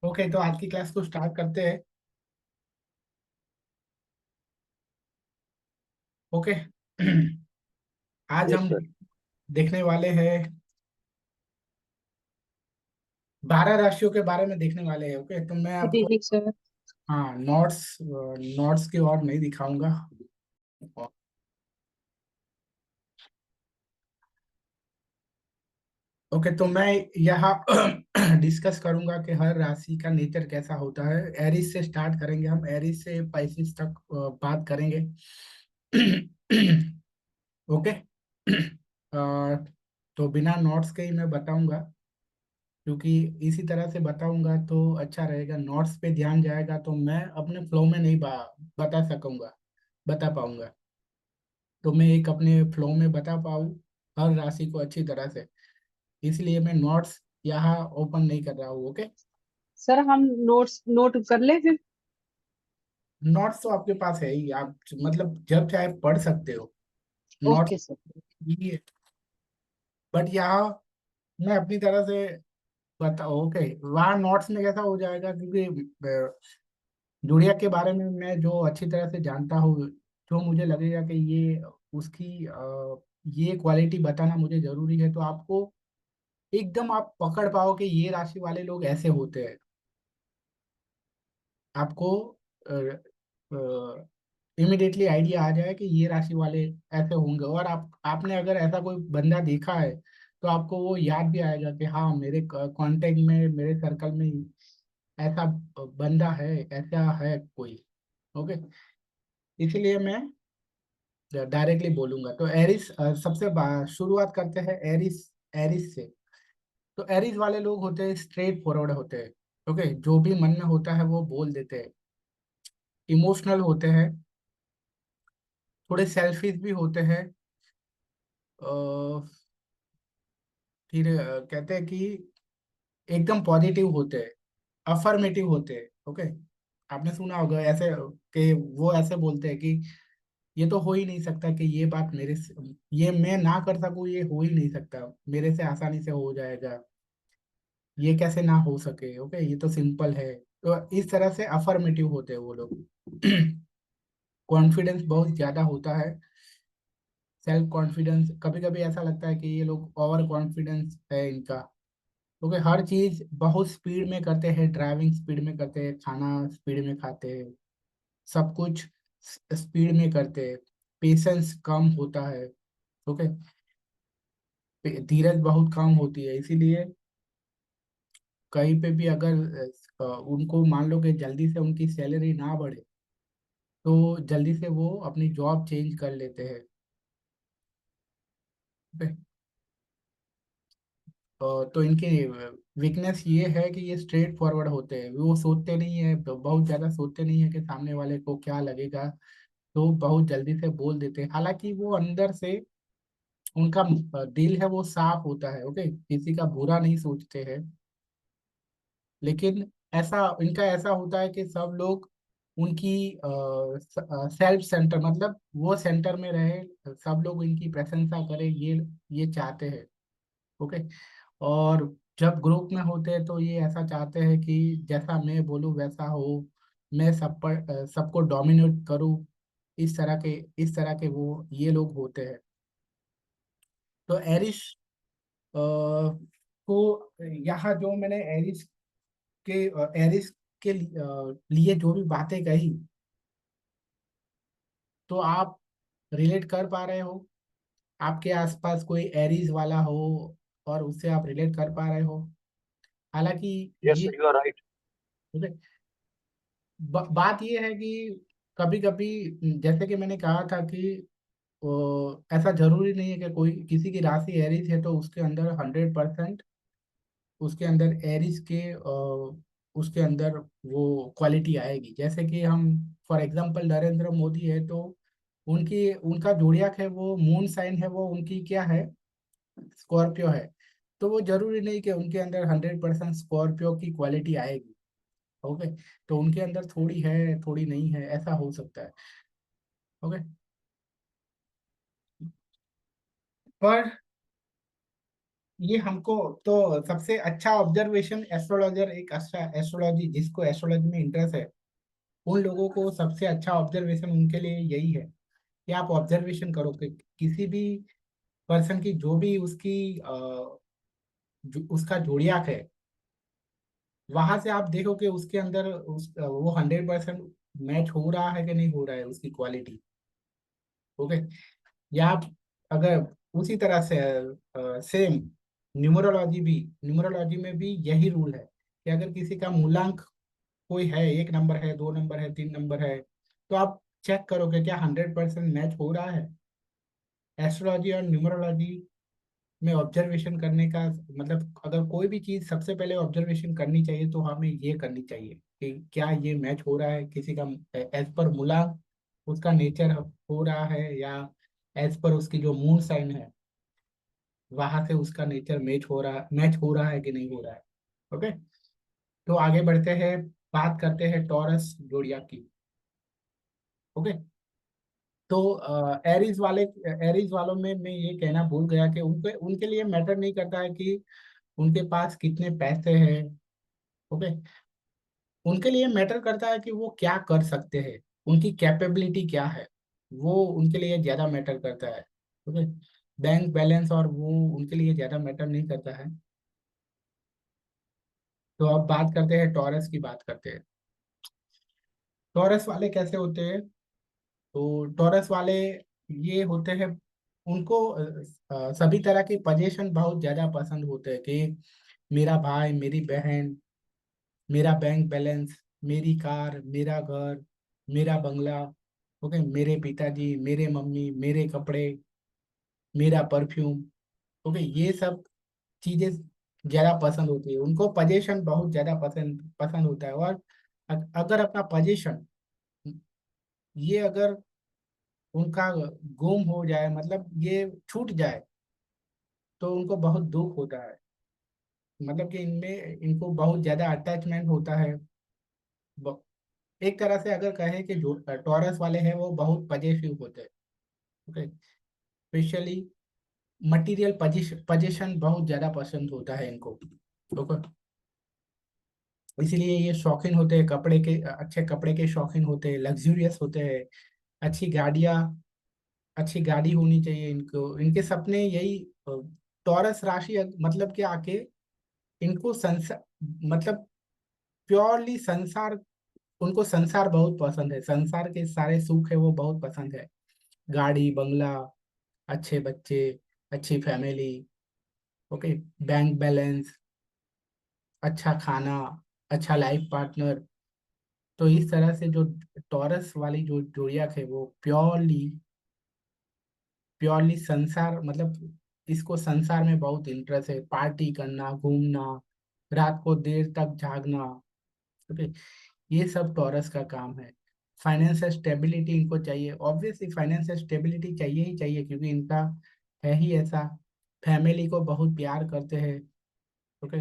Okay, तो आज की क्लास को स्टार्ट करते हैं। ओके। आज यस हम सर। देखने वाले हैं 12 राशियों के बारे में देखने वाले हैं। ओके, तो मैं गुड आपको इवनिंग सर। हाँ नोट्स नोट्स की और नहीं दिखाऊंगा। ओके, तो मैं यहाँ डिस्कस करूंगा कि हर राशि का नेचर कैसा होता है। एरिस से स्टार्ट करेंगे, हम एरिस से पाइसिस तक बात करेंगे। ओके। तो बिना नोट्स के ही मैं बताऊंगा, क्योंकि इसी तरह से बताऊंगा तो अच्छा रहेगा। नोट्स पे ध्यान जाएगा तो मैं अपने फ्लो में नहीं बता पाऊंगा। तो मैं एक अपने फ्लो में बता पाऊँ हर राशि को अच्छी तरह से, इसलिए मैं नोट्स यहाँ ओपन नहीं कर रहा हूँ। ओके। सर हम नोट्स नोट कर ले फिर। नोट्स तो आपके पास है ही, आप मतलब जब चाहे पढ़ सकते हो नोट्स। Okay sir. ये बट यहाँ मैं अपनी तरह से बता। ओके, वहाँ नोट्स में कैसा हो जाएगा, क्योंकि जुड़िया के बारे में मैं जो अच्छी तरह से जानता हूँ, जो मुझे लगेगा कि ये उसकी ये क्वालिटी बताना मुझे जरूरी है, तो आपको एकदम आप पकड़ पाओ कि ये राशि वाले लोग ऐसे होते हैं। आपको इमिडिएटली आइडिया आ जाए कि ये राशि वाले ऐसे होंगे, और आपने अगर ऐसा कोई बंदा देखा है तो आपको वो याद भी आएगा कि हाँ, मेरे कांटेक्ट में, मेरे सर्कल में ऐसा बंदा है, ऐसा है कोई। ओके, इसलिए मैं डायरेक्टली बोलूंगा। तो एरिस शुरुआत करते हैं एरिस। एरिस से तो एरिस वाले लोग होते हैं स्ट्रेट फॉरवर्ड होते हैं। ओके, जो भी मन में होता है वो बोल देते हैं। इमोशनल होते हैं, थोड़े सेल्फिश भी होते हैं। फिर कहते हैं कि एकदम पॉजिटिव होते हैं, अफर्मेटिव होते हैं। ओके, आपने सुना होगा ऐसे कि वो ऐसे बोलते हैं कि ये तो हो ही नहीं सकता कि ये बात मेरे से, ये मैं ना कर सकूं, ये हो ही नहीं सकता, मेरे से आसानी से हो जाएगा, ये कैसे ना हो सके। ओके, ये तो सिंपल है। तो इस तरह से अफर्मेटिव होते हैं वो लोग। कॉन्फिडेंस बहुत ज्यादा होता है, सेल्फ कॉन्फिडेंस। कभी कभी ऐसा लगता है कि ये लोग ओवर कॉन्फिडेंस है इनका। क्योंकि हर चीज बहुत स्पीड में करते हैं, ड्राइविंग स्पीड में करते हैं, खाना स्पीड में खाते हैं, सब कुछ स्पीड में करते हैं। पेशेंस कम होता है। ओके, धीरज बहुत कम होती है, इसीलिए कहीं पे भी अगर उनको मान लो कि जल्दी से उनकी सैलरी ना बढ़े तो जल्दी से वो अपनी जॉब चेंज कर लेते हैं। ठीक है? तो इनकी वीकनेस ये है कि ये स्ट्रेट फॉरवर्ड होते हैं, वो सोचते नहीं है, बहुत ज्यादा सोचते नहीं है कि सामने वाले को क्या लगेगा, तो बहुत जल्दी से बोल देते हैं। हालांकि वो अंदर से उनका दिल है वो साफ होता है। ओके, किसी का बुरा नहीं सोचते हैं, लेकिन ऐसा इनका ऐसा होता है कि सब लोग उनकी सेल्फ सेंटर, मतलब वो सेंटर में रहे, सब लोग इनकी प्रशंसा करें, ये चाहते हैं। ओके, और जब ग्रुप में होते हैं तो ये ऐसा चाहते हैं कि जैसा मैं बोलूँ वैसा हो, मैं सब पर सबको डोमिनेट करूँ। इस तरह के वो ये लोग होते हैं। तो एरिस को यहाँ जो मैंने के एरिस के लिए जो भी बातें कही, तो आप रिलेट कर पा रहे हो? आपके आसपास कोई एरीज वाला हो और उससे आप रिलेट कर पा रहे हो? हालांकि यस ये सर, यू आर राइट। बात ये है कि कभी कभी, जैसे कि मैंने कहा था कि ऐसा जरूरी नहीं है कि कोई किसी की राशि एरीज है तो उसके अंदर 100% उसके अंदर एरीज के उसके अंदर वो क्वालिटी आएगी। जैसे कि हम फॉर एग्जांपल नरेंद्र मोदी है, तो उनकी उनका जोडियाक है, वो मून साइन है, वो उनकी क्या है, स्कॉर्पियो है। तो वो जरूरी नहीं कि उनके अंदर 100% स्कॉर्पियो की क्वालिटी आएगी। ओके, तो उनके अंदर थोड़ी है थोड़ी नहीं है, ऐसा हो सकता है। ओके, पर ये हमको तो सबसे अच्छा ऑब्जर्वेशन एस्ट्रोलॉजर, एक अच्छा एस्ट्रोलॉजी जिसको एस्ट्रोलॉजी में इंटरेस्ट है, उन लोगों को सबसे अच्छा ऑब्जर्वेशन उनके लिए यही है कि आप ऑब्जर्वेशन करो कि किसी भी पर्सन की जो भी उसका जोड़ियाक है, वहां से आप देखो कि उसके अंदर वो 100% मैच हो रहा है कि नहीं हो रहा है उसकी क्वालिटी। ओके। या आप अगर उसी तरह से सेम न्यूमरोलॉजी में भी यही रूल है कि अगर किसी का मूलांक कोई है, 1 नंबर है, 2 नंबर है, 3 नंबर है, तो आप चेक करो कि क्या 100% मैच हो रहा है। एस्ट्रोलॉजी और न्यूमरोलॉजी में ऑब्जर्वेशन करने का मतलब, अगर कोई भी चीज सबसे पहले ऑब्जर्वेशन करनी चाहिए तो हमें ये करनी चाहिए कि क्या ये मैच हो रहा है किसी का, एज पर मूलांक उसका नेचर हो रहा है, या एज पर उसकी जो मून साइन है वहां से उसका नेचर मैच हो रहा है कि नहीं हो रहा है। ओके। तो आगे बढ़ते हैं, बात करते हैं टॉरस जोड़िया की। ओके। तो एरीज वालों में मैं ये कहना भूल गया कि उनके उनके लिए मैटर नहीं करता है कि उनके पास कितने पैसे हैं। ओके। उनके लिए मैटर करता है कि वो क्या कर सकते हैं, उनकी कैपेबिलिटी क्या है, वो उनके लिए ज्यादा मैटर करता है। ओके। बैंक बैलेंस और वो उनके लिए ज्यादा मैटर नहीं करता है। तो अब बात करते हैं टॉरस की, बात करते हैं टॉरस वाले कैसे होते हैं। तो टॉरस वाले ये होते हैं, उनको सभी तरह के पजेशन बहुत ज्यादा पसंद होते हैं कि मेरा भाई, मेरी बहन, मेरा बैंक बैलेंस, मेरी कार, मेरा घर, मेरा बंगला। ओके। मेरे पिताजी, मेरे मम्मी, मेरे कपड़े, मेरा परफ्यूम। ओके। ये सब चीजें ज्यादा पसंद होती है उनको, पजेशन बहुत ज्यादा पसंद पसंद होता है। और अगर अपना पजेशन ये अगर उनका गुम हो जाए, मतलब ये छूट जाए, तो उनको बहुत दुख होता है। मतलब कि इनमें इनको बहुत ज्यादा अटैचमेंट होता है। ब- एक तरह से अगर कहें कि जो टॉरस वाले हैं वो बहुत पजेसिव होते हैं। ओके। स्पेशली मटेरियल पजेशन बहुत ज्यादा पसंद होता है इनको। ओके। इसीलिए ये शौकीन होते हैं कपड़े के, अच्छे कपड़े के शौकीन होते हैं, लग्जूरियस होते हैं। अच्छी गाड़ियाँ अच्छी गाड़ी होनी चाहिए इनको, इनके सपने यही। टॉरस राशि मतलब कि आके इनको संसार, मतलब प्योरली संसार, उनको संसार बहुत पसंद है, संसार के सारे सुख है वो बहुत पसंद है। गाड़ी बंगला, अच्छे बच्चे, अच्छी फैमिली। ओके। बैंक बैलेंस, अच्छा खाना, अच्छा लाइफ पार्टनर। तो इस तरह से जो टॉरस वाली जो जोड़ियाक है वो प्योरली प्योरली संसार, मतलब इसको संसार में बहुत इंटरेस्ट है, पार्टी करना, घूमना, रात को देर तक जागना। ओके। ये सब टॉरस का काम है। फाइनेंशियल स्टेबिलिटी इनको चाहिए, ऑब्वियसली फाइनेंशियल स्टेबिलिटी चाहिए ही चाहिए, क्योंकि इनका है ही ऐसा। फैमिली को बहुत प्यार करते हैं। ओके।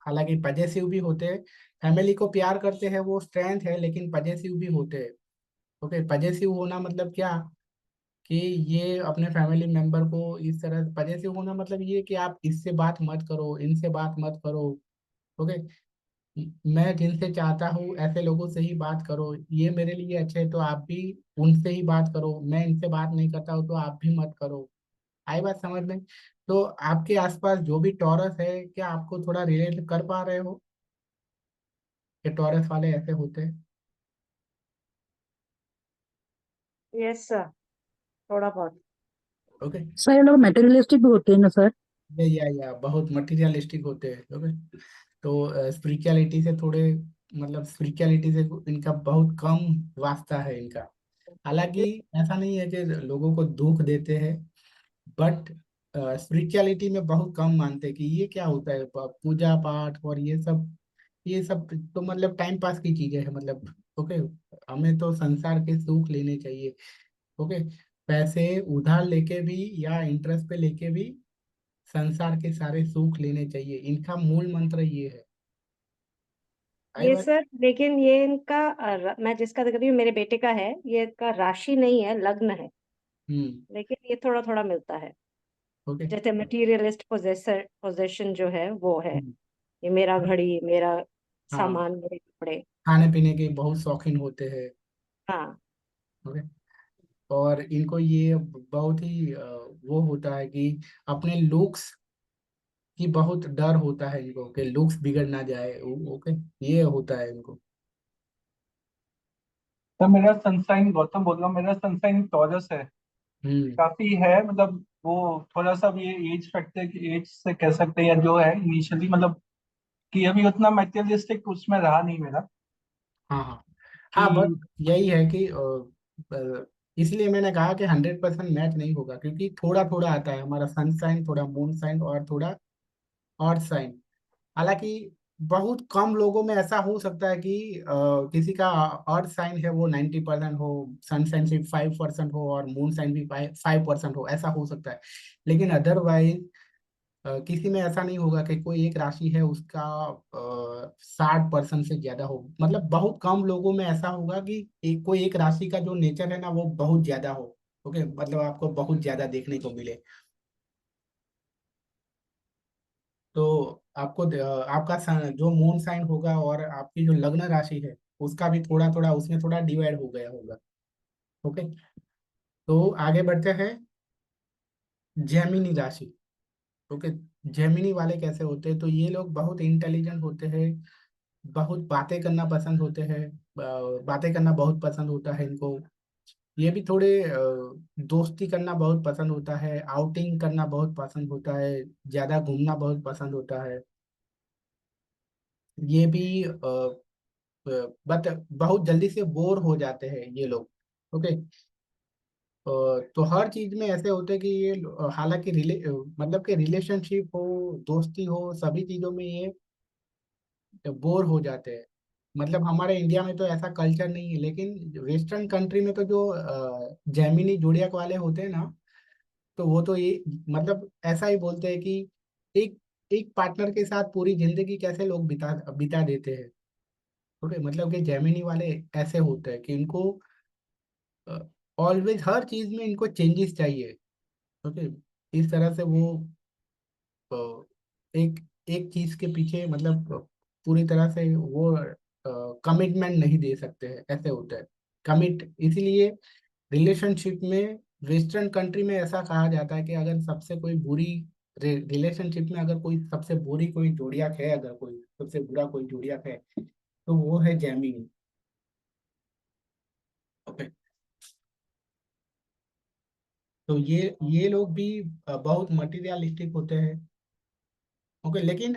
हालांकि पजेसिव भी होते हैं, फैमिली को प्यार करते हैं वो स्ट्रेंथ है, लेकिन पजेसिव भी होते हैं। ओके। पजेसिव होना मतलब क्या, कि ये अपने फैमिली मेंबर को इस तरह, पजेसिव होना मतलब ये कि आप इससे बात मत करो, इनसे बात मत करो। ओके। मैं जिनसे चाहता हूँ ऐसे लोगों से ही बात करो, ये मेरे लिए अच्छे है तो आप भी उनसे ही बात करो, मैं इनसे बात नहीं करता हूँ तो आप भी मत करो। आई बात समझ में। तो आपके आसपास जो भी टॉरस है, क्या आपको थोड़ा रिलेट कर पा रहे हो कि टॉरस वाले ऐसे होते हैं। यस सर, थोड़ा बहुत। ओके। सर ये लोग मेटेरियलिस्टिक भी होते हैं ना सर? या बहुत मटेरियलिस्टिक होते हैं। ओके। तो स्पिरिचुअलिटी से थोड़े, मतलब स्पिरिचुअलिटी से इनका बहुत कम वास्ता है इनका। हालांकि ऐसा नहीं है कि लोगों को दुख देते हैं, बट स्पिरिचुअलिटी में बहुत कम मानते हैं कि ये क्या होता है, पूजा पाठ और ये सब तो मतलब टाइम पास की चीजें हैं, मतलब। ओके। हमें तो संसार के सुख लेने चाहिए। ओके। पैसे उधार लेके भी या इंटरेस्ट पे लेके भी संसार के सारे सुख लेने चाहिए, इनका मूल मंत्र ये है। आई ये बात। सर, लेकिन ये इनका मैं जिसका देख रही हूँ मेरे बेटे का है, ये इसका राशि नहीं है, लग्न है। हम्म। लेकिन ये थोड़ा थोड़ा मिलता है। ओके। जैसे मटीरियलिस्ट पोजेशन जो है वो है, ये मेरा घड़ी, मेरा हाँ, सामान, मेरे कपड़े। खाने पीने के बहुत शौकीन होते हैं। हाँ। ओके। और इनको ये बहुत ही वो होता है कि अपने लुक्स की बहुत डर होता है इनको कि लुक्स बिगड़ ना जाए। ओके, ये होता है इनको। तो मेरा सनसाइन गौतम बोल रहा हूँ, मेरा सनसाइन टॉरस है। हम्म। काफी है, मतलब वो थोड़ा सा भी ये एज फैक्टर की एज से कह सकते हैं, या जो है इनिशियली, मतलब कि अभी उतना मटेरियलिस्टिक उसमें रहा नहीं मेरा। हाँ हाँ हाँ, बस कि यही है कि इसलिए मैंने कहा कि 100% मैच नहीं होगा, क्योंकि थोड़ा थोड़ा आता है हमारा सन साइन, थोड़ा मून साइन और थोड़ा अर्थ साइन। हालांकि बहुत कम लोगों में ऐसा हो सकता है कि किसी का अर्थ साइन है वो 90% हो, सन साइन सिर्फ 5% हो और मून साइन भी 5% हो, ऐसा हो सकता है। लेकिन अदरवाइज किसी में ऐसा नहीं होगा कि कोई एक राशि है उसका 60% से ज्यादा हो। मतलब बहुत कम लोगों में ऐसा होगा कि कोई एक राशि का जो नेचर है ना वो बहुत ज्यादा हो। ओके, मतलब आपको बहुत ज्यादा देखने को मिले। तो आपको आपका जो मून साइन होगा और आपकी जो लग्न राशि है उसका भी थोड़ा थोड़ा उसमें थोड़ा डिवाइड हो गया होगा। ओके। तो आगे बढ़ते हैं। जेमिनी राशि। ओके। जेमिनी वाले कैसे होते हैं? तो ये लोग बहुत इंटेलिजेंट होते हैं, बहुत बातें करना पसंद होते हैं। बातें करना बहुत पसंद होता है इनको। ये भी थोड़े दोस्ती करना बहुत पसंद होता है, आउटिंग करना बहुत पसंद होता है, ज्यादा घूमना बहुत पसंद होता है। ये भी बट बहुत जल्दी से बोर हो जाते हैं ये लोग। ओके। तो हर चीज में ऐसे होते हैं कि ये हालांकि मतलब कि रिलेशनशिप हो, दोस्ती हो, सभी चीजों में ये बोर हो जाते हैं। मतलब हमारे इंडिया में तो ऐसा कल्चर नहीं है, लेकिन वेस्टर्न कंट्री में तो जो जेमिनी जोडियक वाले होते हैं ना, तो वो तो ये मतलब ऐसा ही बोलते हैं कि एक एक पार्टनर के साथ पूरी जिंदगी कैसे लोग बिता बिता देते हैं। ओके, मतलब कि जेमिनी वाले ऐसे होते हैं कि इनको ऑलवेज हर चीज में इनको चेंजेस चाहिए। ओके। इस तरह से वो अ, एक एक चीज के पीछे मतलब पूरी तरह से वो कमिटमेंट नहीं दे सकते हैं, ऐसे होता है। कमिट इसीलिए रिलेशनशिप में वेस्टर्न कंट्री में ऐसा कहा जाता है कि अगर सबसे कोई बुरी रिलेशनशिप में अगर कोई सबसे बुरी कोई जोड़ियाक है, अगर कोई सबसे बुरा कोई जोड़ियाक है तो वो है जेमिनी। ओके। तो ये लोग भी बहुत मटीरियलिस्टिक होते हैं। ओके, लेकिन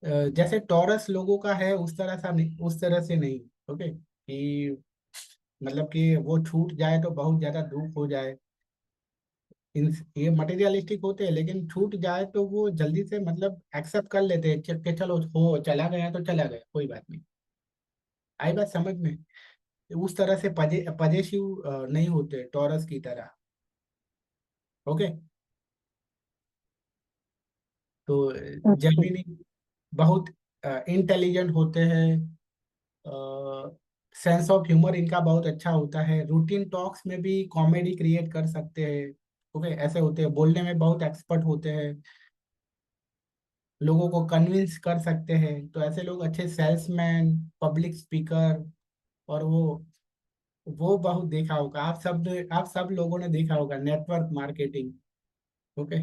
जैसे टॉरस लोगों का है उस तरह सा नहीं, उस तरह से नहीं। ओके, कि मतलब कि वो छूट जाए तो बहुत ज्यादा दुख हो जाए। ये मटेरियलिस्टिक होते हैं, लेकिन छूट जाए तो वो जल्दी से मतलब एक्सेप्ट कर लेते हैं कि चलो हो चला गया तो चला गया, कोई बात नहीं। आई बात समझ में? उस तरह से पजेसिव नहीं होते टॉरस की तरह। ओके। तो ओके। जेमिनी बहुत इंटेलिजेंट होते हैं। सेंस ऑफ ह्यूमर इनका बहुत अच्छा होता है, रूटीन टॉक्स में भी कॉमेडी क्रिएट कर सकते हैं। ओके, ऐसे होते हैं, बोलने में बहुत एक्सपर्ट होते हैं, लोगों को कन्विंस कर सकते हैं। तो ऐसे लोग अच्छे सेल्समैन, पब्लिक स्पीकर, और वो बहुत देखा होगा आप सब लोगों ने देखा होगा network marketing. Okay.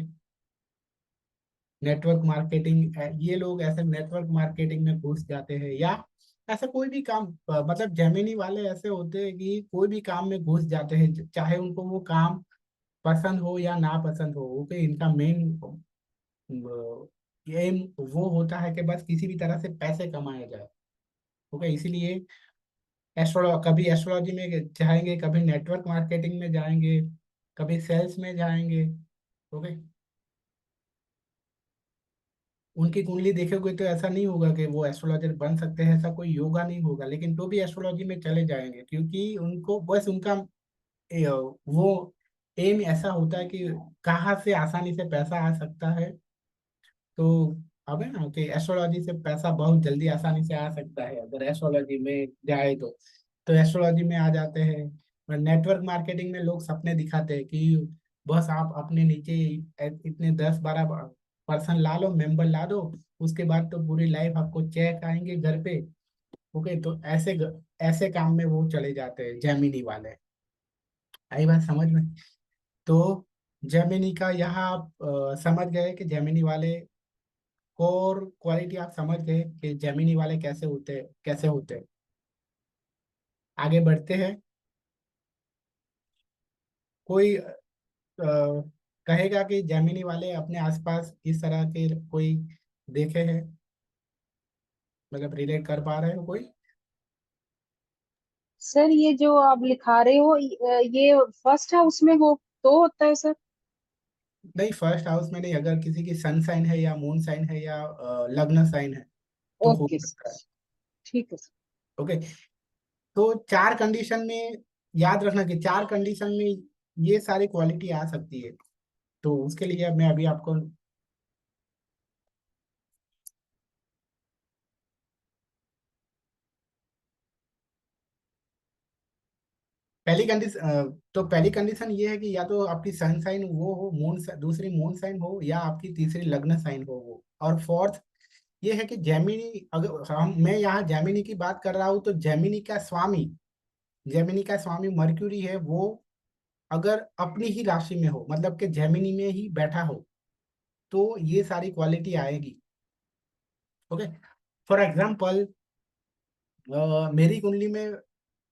Network marketing, ये लोग ऐसे नेटवर्क मार्केटिंग में घुस जाते हैं, या ऐसा कोई भी काम मतलब जेमिनी वाले ऐसे होते हैं कि कोई भी काम में घुस जाते हैं, चाहे उनको वो काम पसंद हो या ना पसंद हो। ओके, इनका मेन एम वो होता है कि बस किसी भी तरह से पैसे कमाया जाए। ओके, इसीलिए कभी एस्ट्रोलॉजी में जाएंगे, कभी नेटवर्क मार्केटिंग में जाएंगे, कभी सेल्स में जाएंगे। ओके। उनकी कुंडली देखोगे तो ऐसा नहीं होगा कि वो एस्ट्रोलॉजर बन सकते हैं, ऐसा कोई योगा नहीं होगा, लेकिन तो भी एस्ट्रोलॉजी में चले जाएंगे, क्योंकि उनको बस उनका वो एम ऐसा होता है कि कहाँ से आसानी से पैसा आ सकता है। तो अब है ना कि एस्ट्रोलॉजी से पैसा बहुत जल्दी आसानी से आ सकता है, अगर एस्ट्रोलॉजी में जाए तो एस्ट्रोलॉजी में आ जाते हैं। और नेटवर्क मार्केटिंग में लोग सपने दिखाते हैं कि बस आप अपने नीचे इतने 10-12 पर्सन ला लो, मेंबर ला दो, उसके बाद तो पूरी लाइफ आपको चेक आएंगे घर पे। ओके, तो ऐसे काम में वो चले जाते हैं जेमिनी वाले। आई बात समझ में? तो जेमिनी का यहाँ आप समझ गए कि जेमिनी वाले कोर क्वालिटी आप समझ गए कि जेमिनी वाले कैसे होते हैं। आगे बढ़ते हैं। कोई कहेगा कि जेमिनी वाले अपने आसपास इस तरह के कोई देखे हैं, मतलब रिलेट कर पा रहे हो कोई? सर ये जो आप लिखा रहे हो ये फर्स्ट हाउस में हो तो होता है सर? नहीं, फर्स्ट हाउस में नहीं, अगर किसी की सन साइन है या मून साइन है या लग्न साइन है तो हो ओके सकता है। सर, ठीक है सर। ओके, तो चार कंडीशन में याद रखना कि चार कंडीशन में ये सारी क्वालिटी आ सकती है। तो उसके लिए मैं अभी आपको पहली कंडीशन ये है कि या तो आपकी सन साइन वो हो, दूसरी मून साइन हो, या आपकी तीसरी लग्न साइन हो वो। और फोर्थ ये है कि जेमिनी, अगर मैं यहाँ जेमिनी की बात कर रहा हूँ तो जेमिनी का स्वामी मर्क्यूरी है, वो अगर अपनी ही राशि में हो, मतलब कि जेमिनी में ही बैठा हो, तो ये सारी क्वालिटी आएगी। ओके, फॉर एग्जाम्पल मेरी कुंडली में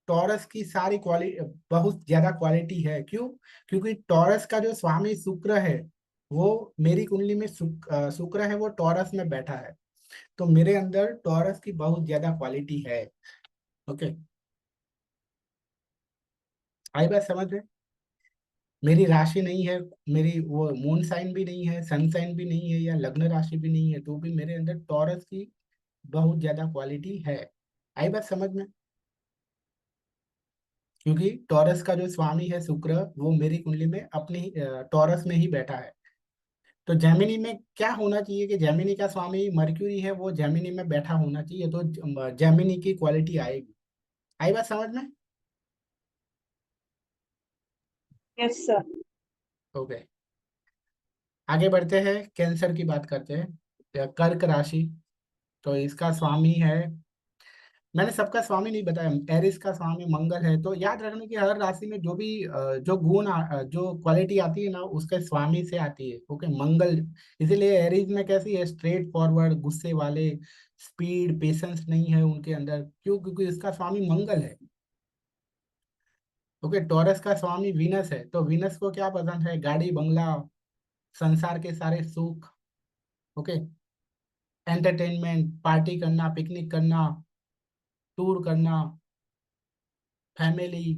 टॉरस की सारी क्वालिटी, बहुत ज्यादा क्वालिटी है। क्यों? क्योंकि टॉरस का जो स्वामी शुक्र है, वो मेरी कुंडली में शुक्र है, वो टॉरस में बैठा है। तो मेरे अंदर टॉरस की बहुत ज्यादा क्वालिटी है। ओके, आई बात समझ में? मेरी राशि नहीं है, मेरी वो मून साइन भी नहीं है, सन साइन भी नहीं है, या लग्न राशि भी नहीं है, तो भी मेरे अंदर टॉरस की बहुत ज्यादा क्वालिटी है। आई बात समझ में? क्योंकि टॉरस का जो स्वामी है शुक्र, वो मेरी कुंडली में अपनी टॉरस में ही बैठा है। तो जेमिनी में क्या होना चाहिए कि जेमिनी का स्वामी मर्क्यूरी है, वो जेमिनी में बैठा होना चाहिए, तो जेमिनी की क्वालिटी आएगी। आई बात समझ में? Yes sir. ओके, आगे बढ़ते हैं, कैंसर की बात करते हैं, या कर्क राशि। तो इसका स्वामी है, मैंने सबका स्वामी नहीं बताया, एरिस का स्वामी मंगल है। तो याद रखने की हर राशि में जो भी जो क्वालिटी आती है ना, उसके स्वामी से आती है। ओके, मंगल। इसीलिए एरिस में कैसी है, स्ट्रेट फॉरवर्ड, गुस्से वाले, स्पीड, पेशेंस नहीं है उनके अंदर। क्यों? क्योंकि इसका स्वामी मंगल है। ओके, टॉरस का स्वामी वीनस है, तो वीनस को क्या पसंद है? गाड़ी बंगला, संसार के सारे सुख। ओके, एंटरटेनमेंट, पार्टी करना, पिकनिक करना, टूर करना, family,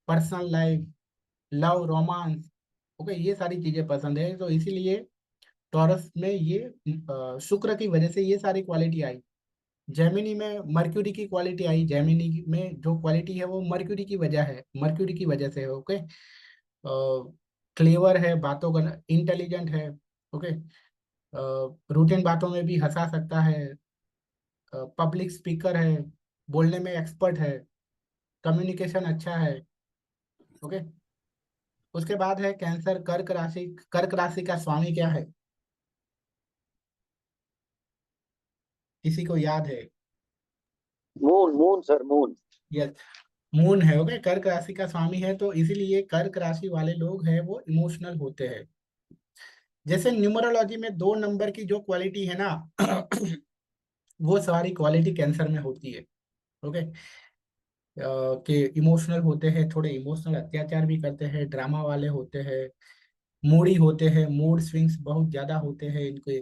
personal life, love, romance. Okay, ये सारी चीजें पसंद है, तो इसीलिए टॉरस में ये शुक्र की वजह से ये सारी क्वालिटी आई। जेमिनी में मर्क्यूरी की क्वालिटी आई, जेमिनी में जो क्वालिटी है वो मर्क्यूरी की वजह से है। ओके, क्लेवर है, बातों का इंटेलिजेंट है। ओके, रूटीन बातों में भी हंसा सकता है, पब्लिक स्पीकर है, बोलने में एक्सपर्ट है, कम्युनिकेशन अच्छा है। ओके, उसके बाद है कैंसर, कर्क राशि का स्वामी क्या है? किसी को याद है? Moon moon sir, moon. Yes, moon है। ओके, कर्क राशि का स्वामी है, तो इसीलिए कर्क राशि वाले लोग हैं वो इमोशनल होते हैं। जैसे न्यूमरोलॉजी में 2 नंबर की जो क्वालिटी है ना, वो सारी क्वालिटी कैंसर में होती है। ओके, कि इमोशनल होते हैं, थोड़े इमोशनल अत्याचार भी करते हैं, ड्रामा वाले होते हैं, मूडी होते हैं, मूड स्विंग्स बहुत ज्यादा होते हैं इनके।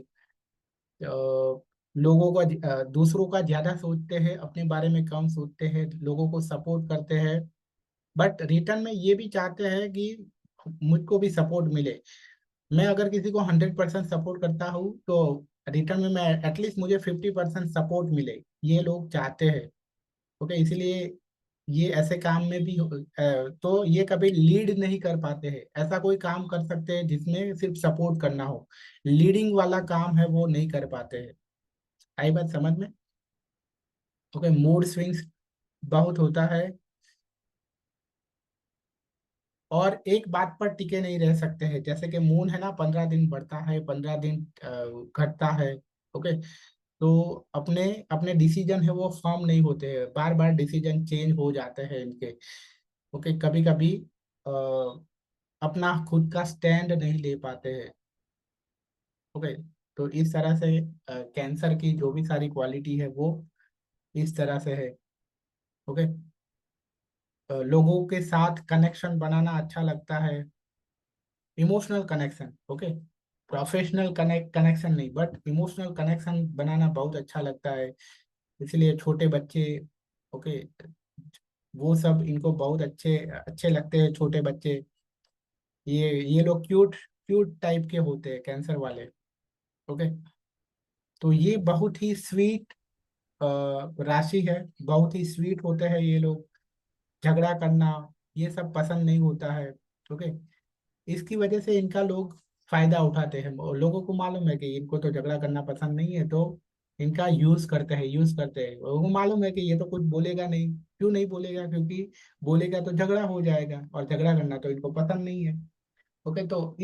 लोगों का दूसरों का ज्यादा सोचते हैं, अपने बारे में कम सोचते हैं, लोगों को सपोर्ट करते हैं, बट रिटर्न में ये भी चाहते हैं कि मुझको भी सपोर्ट मिले। मैं अगर किसी को 100% सपोर्ट करता हूँ, तो रिटर्न में मैं एटलीस्ट मुझे 50% सपोर्ट मिले, ये लोग चाहते हैं। ओके, इसीलिए ये ऐसे काम में भी तो ये कभी लीड नहीं कर पाते हैं। ऐसा कोई काम कर सकते हैं जिसमें सिर्फ सपोर्ट करना हो, लीडिंग वाला काम है वो नहीं कर पाते हैं। आई बात समझ में? ओके, मूड स्विंग्स बहुत होता है। और एक बात पर टिके नहीं रह सकते हैं। जैसे कि मून है ना, 15 दिन बढ़ता है, 15 दिन घटता है। ओके। तो अपने अपने डिसीजन है वो फर्म नहीं होते हैं, बार बार डिसीजन चेंज हो जाते हैं इनके। ओके। कभी कभी अपना खुद का स्टैंड नहीं ले पाते हैं। ओके। तो इस तरह से कैंसर की जो भी सारी क्वालिटी है वो इस तरह से है। ओके। लोगों के साथ कनेक्शन बनाना अच्छा लगता है, emotional connection. Okay. Professional connection नहीं, बट इमोशनल कनेक्शन बनाना बहुत अच्छा लगता है। इसलिए छोटे बच्चे, ओके, वो सब इनको बहुत अच्छे अच्छे लगते हैं, छोटे बच्चे। ये लोग क्यूट क्यूट टाइप के होते हैं, कैंसर वाले। ओके। तो ये बहुत ही स्वीट राशि है, बहुत ही स्वीट होते हैं ये लोग। झगड़ा करना ये सब पसंद नहीं होता है। ओके। इसकी वजह से इनका लोग फायदा उठाते हैं, और लोगों को मालूम है कि इनको तो झगड़ा करना पसंद नहीं है, तो इनका यूज करते हैं। लोगों को मालूम है कि ये तो कुछ बोलेगा नहीं। क्यों नहीं बोलेगा? क्योंकि बोलेगा तो झगड़ा हो जाएगा, और झगड़ा करना तो इनको पसंद नहीं है। ओके। तो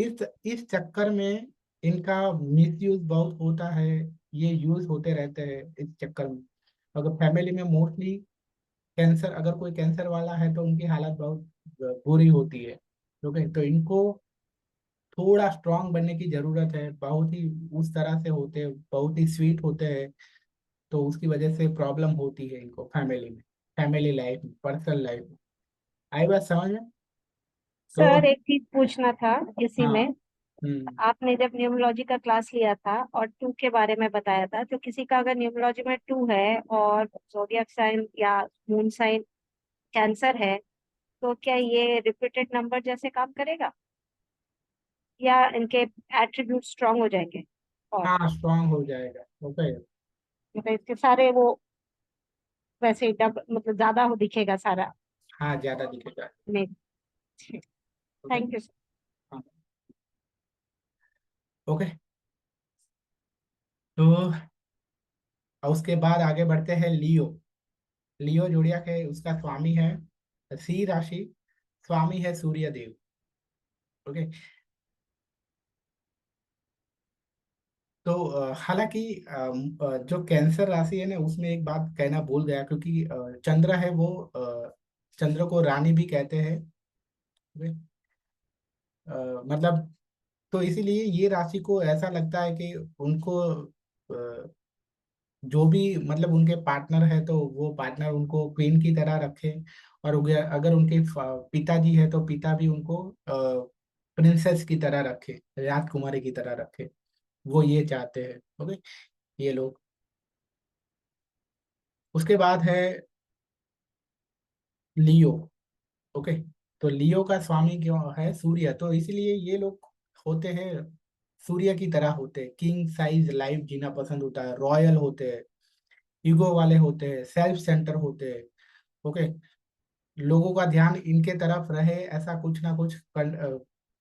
इस चक्कर में इनका मिसयूज बहुत होता है, ये यूज होते रहते हैं इस चक्कर में। अगर फैमिली में मोस्टली कैंसर, अगर कोई कैंसर वाला है तो उनकी हालत बहुत बुरी होती है। ओके। तो इनको थोड़ा स्ट्रांग बनने की जरूरत है। बहुत ही उस तरह से होते हैं, बहुत ही स्वीट होते हैं। तो उसकी वजह से प्रॉब्लम होती है इनको फैमिली में, फैमिली लाइफ में, पर्सनल लाइफ में। आई बात समझ में? तो सर एक चीज पूछना था इसी हाँ। में। हम्म। आपने जब न्यूमरोलॉजी का क्लास लिया था और टू के बारे में बताया था, तो किसी का अगर न्यूमरोलॉजी में टू है और जोडियक साइन या मून साइन कैंसर है, तो क्या ये रिपीटेड नंबर जैसे काम करेगा, या इनके एट्रीब्यूट स्ट्रांग हो जाएंगे? और हाँ, स्ट्रांग हो जाएगा। ओके। मतलब इसके सारे वो वैसे ही डब मतलब ज्यादा हो दिखेगा सारा हाँ, ज्यादा दिखेगा। में? ओके। Thank you sir. हाँ। ओके। तो और उसके बाद आगे बढ़ते हैं लियो। लियो जोड़ियाक है, उसका स्वामी है सी राशि, स्वामी है सूर्य देव। ओके। तो हालांकि जो कैंसर राशि है ना, उसमें एक बात कहना भूल गया, क्योंकि चंद्र है वो, चंद्र को रानी भी कहते हैं। ओके। मतलब, तो इसीलिए ये राशि को ऐसा लगता है कि उनको जो भी मतलब उनके पार्टनर है, तो वो पार्टनर उनको क्वीन की तरह रखे। और अगर उनके पिताजी है तो पिता भी उनको प्रिंसेस की तरह रखे, राजकुमारी की तरह रखे। वो ये चाहते हैं। ओके। ये लोग, उसके बाद है लियो। ओके। तो लियो का स्वामी क्यों है सूर्य, तो इसीलिए ये लोग होते हैं, सूर्य की तरह होते हैं। किंग साइज लाइफ जीना पसंद होता है, रॉयल होते हैं, ईगो वाले होते हैं, सेल्फ सेंटर होते हैं। ओके। लोगों का ध्यान इनके तरफ रहे, ऐसा कुछ ना कुछ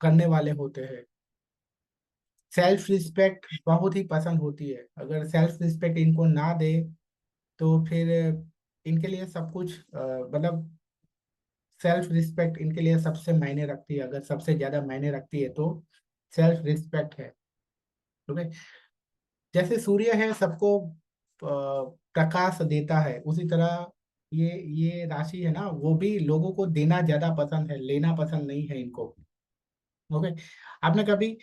करने वाले होते हैं। सेल्फ रिस्पेक्ट बहुत ही पसंद होती है। अगर सेल्फ रिस्पेक्ट इनको ना दे तो फिर इनके लिए सब कुछ मतलब सेल्फ रिस्पेक्ट इनके लिए सबसे मायने रखती है। अगर सबसे ज्यादा मायने रखती है तो सेल्फ रिस्पेक्ट है। ओके। जैसे सूर्य है सबको प्रकाश देता है, उसी तरह ये राशि है ना, वो भी लोगों को देना ज्यादा पसंद है, लेना पसंद नहीं है इनको। ओके। आपने कभी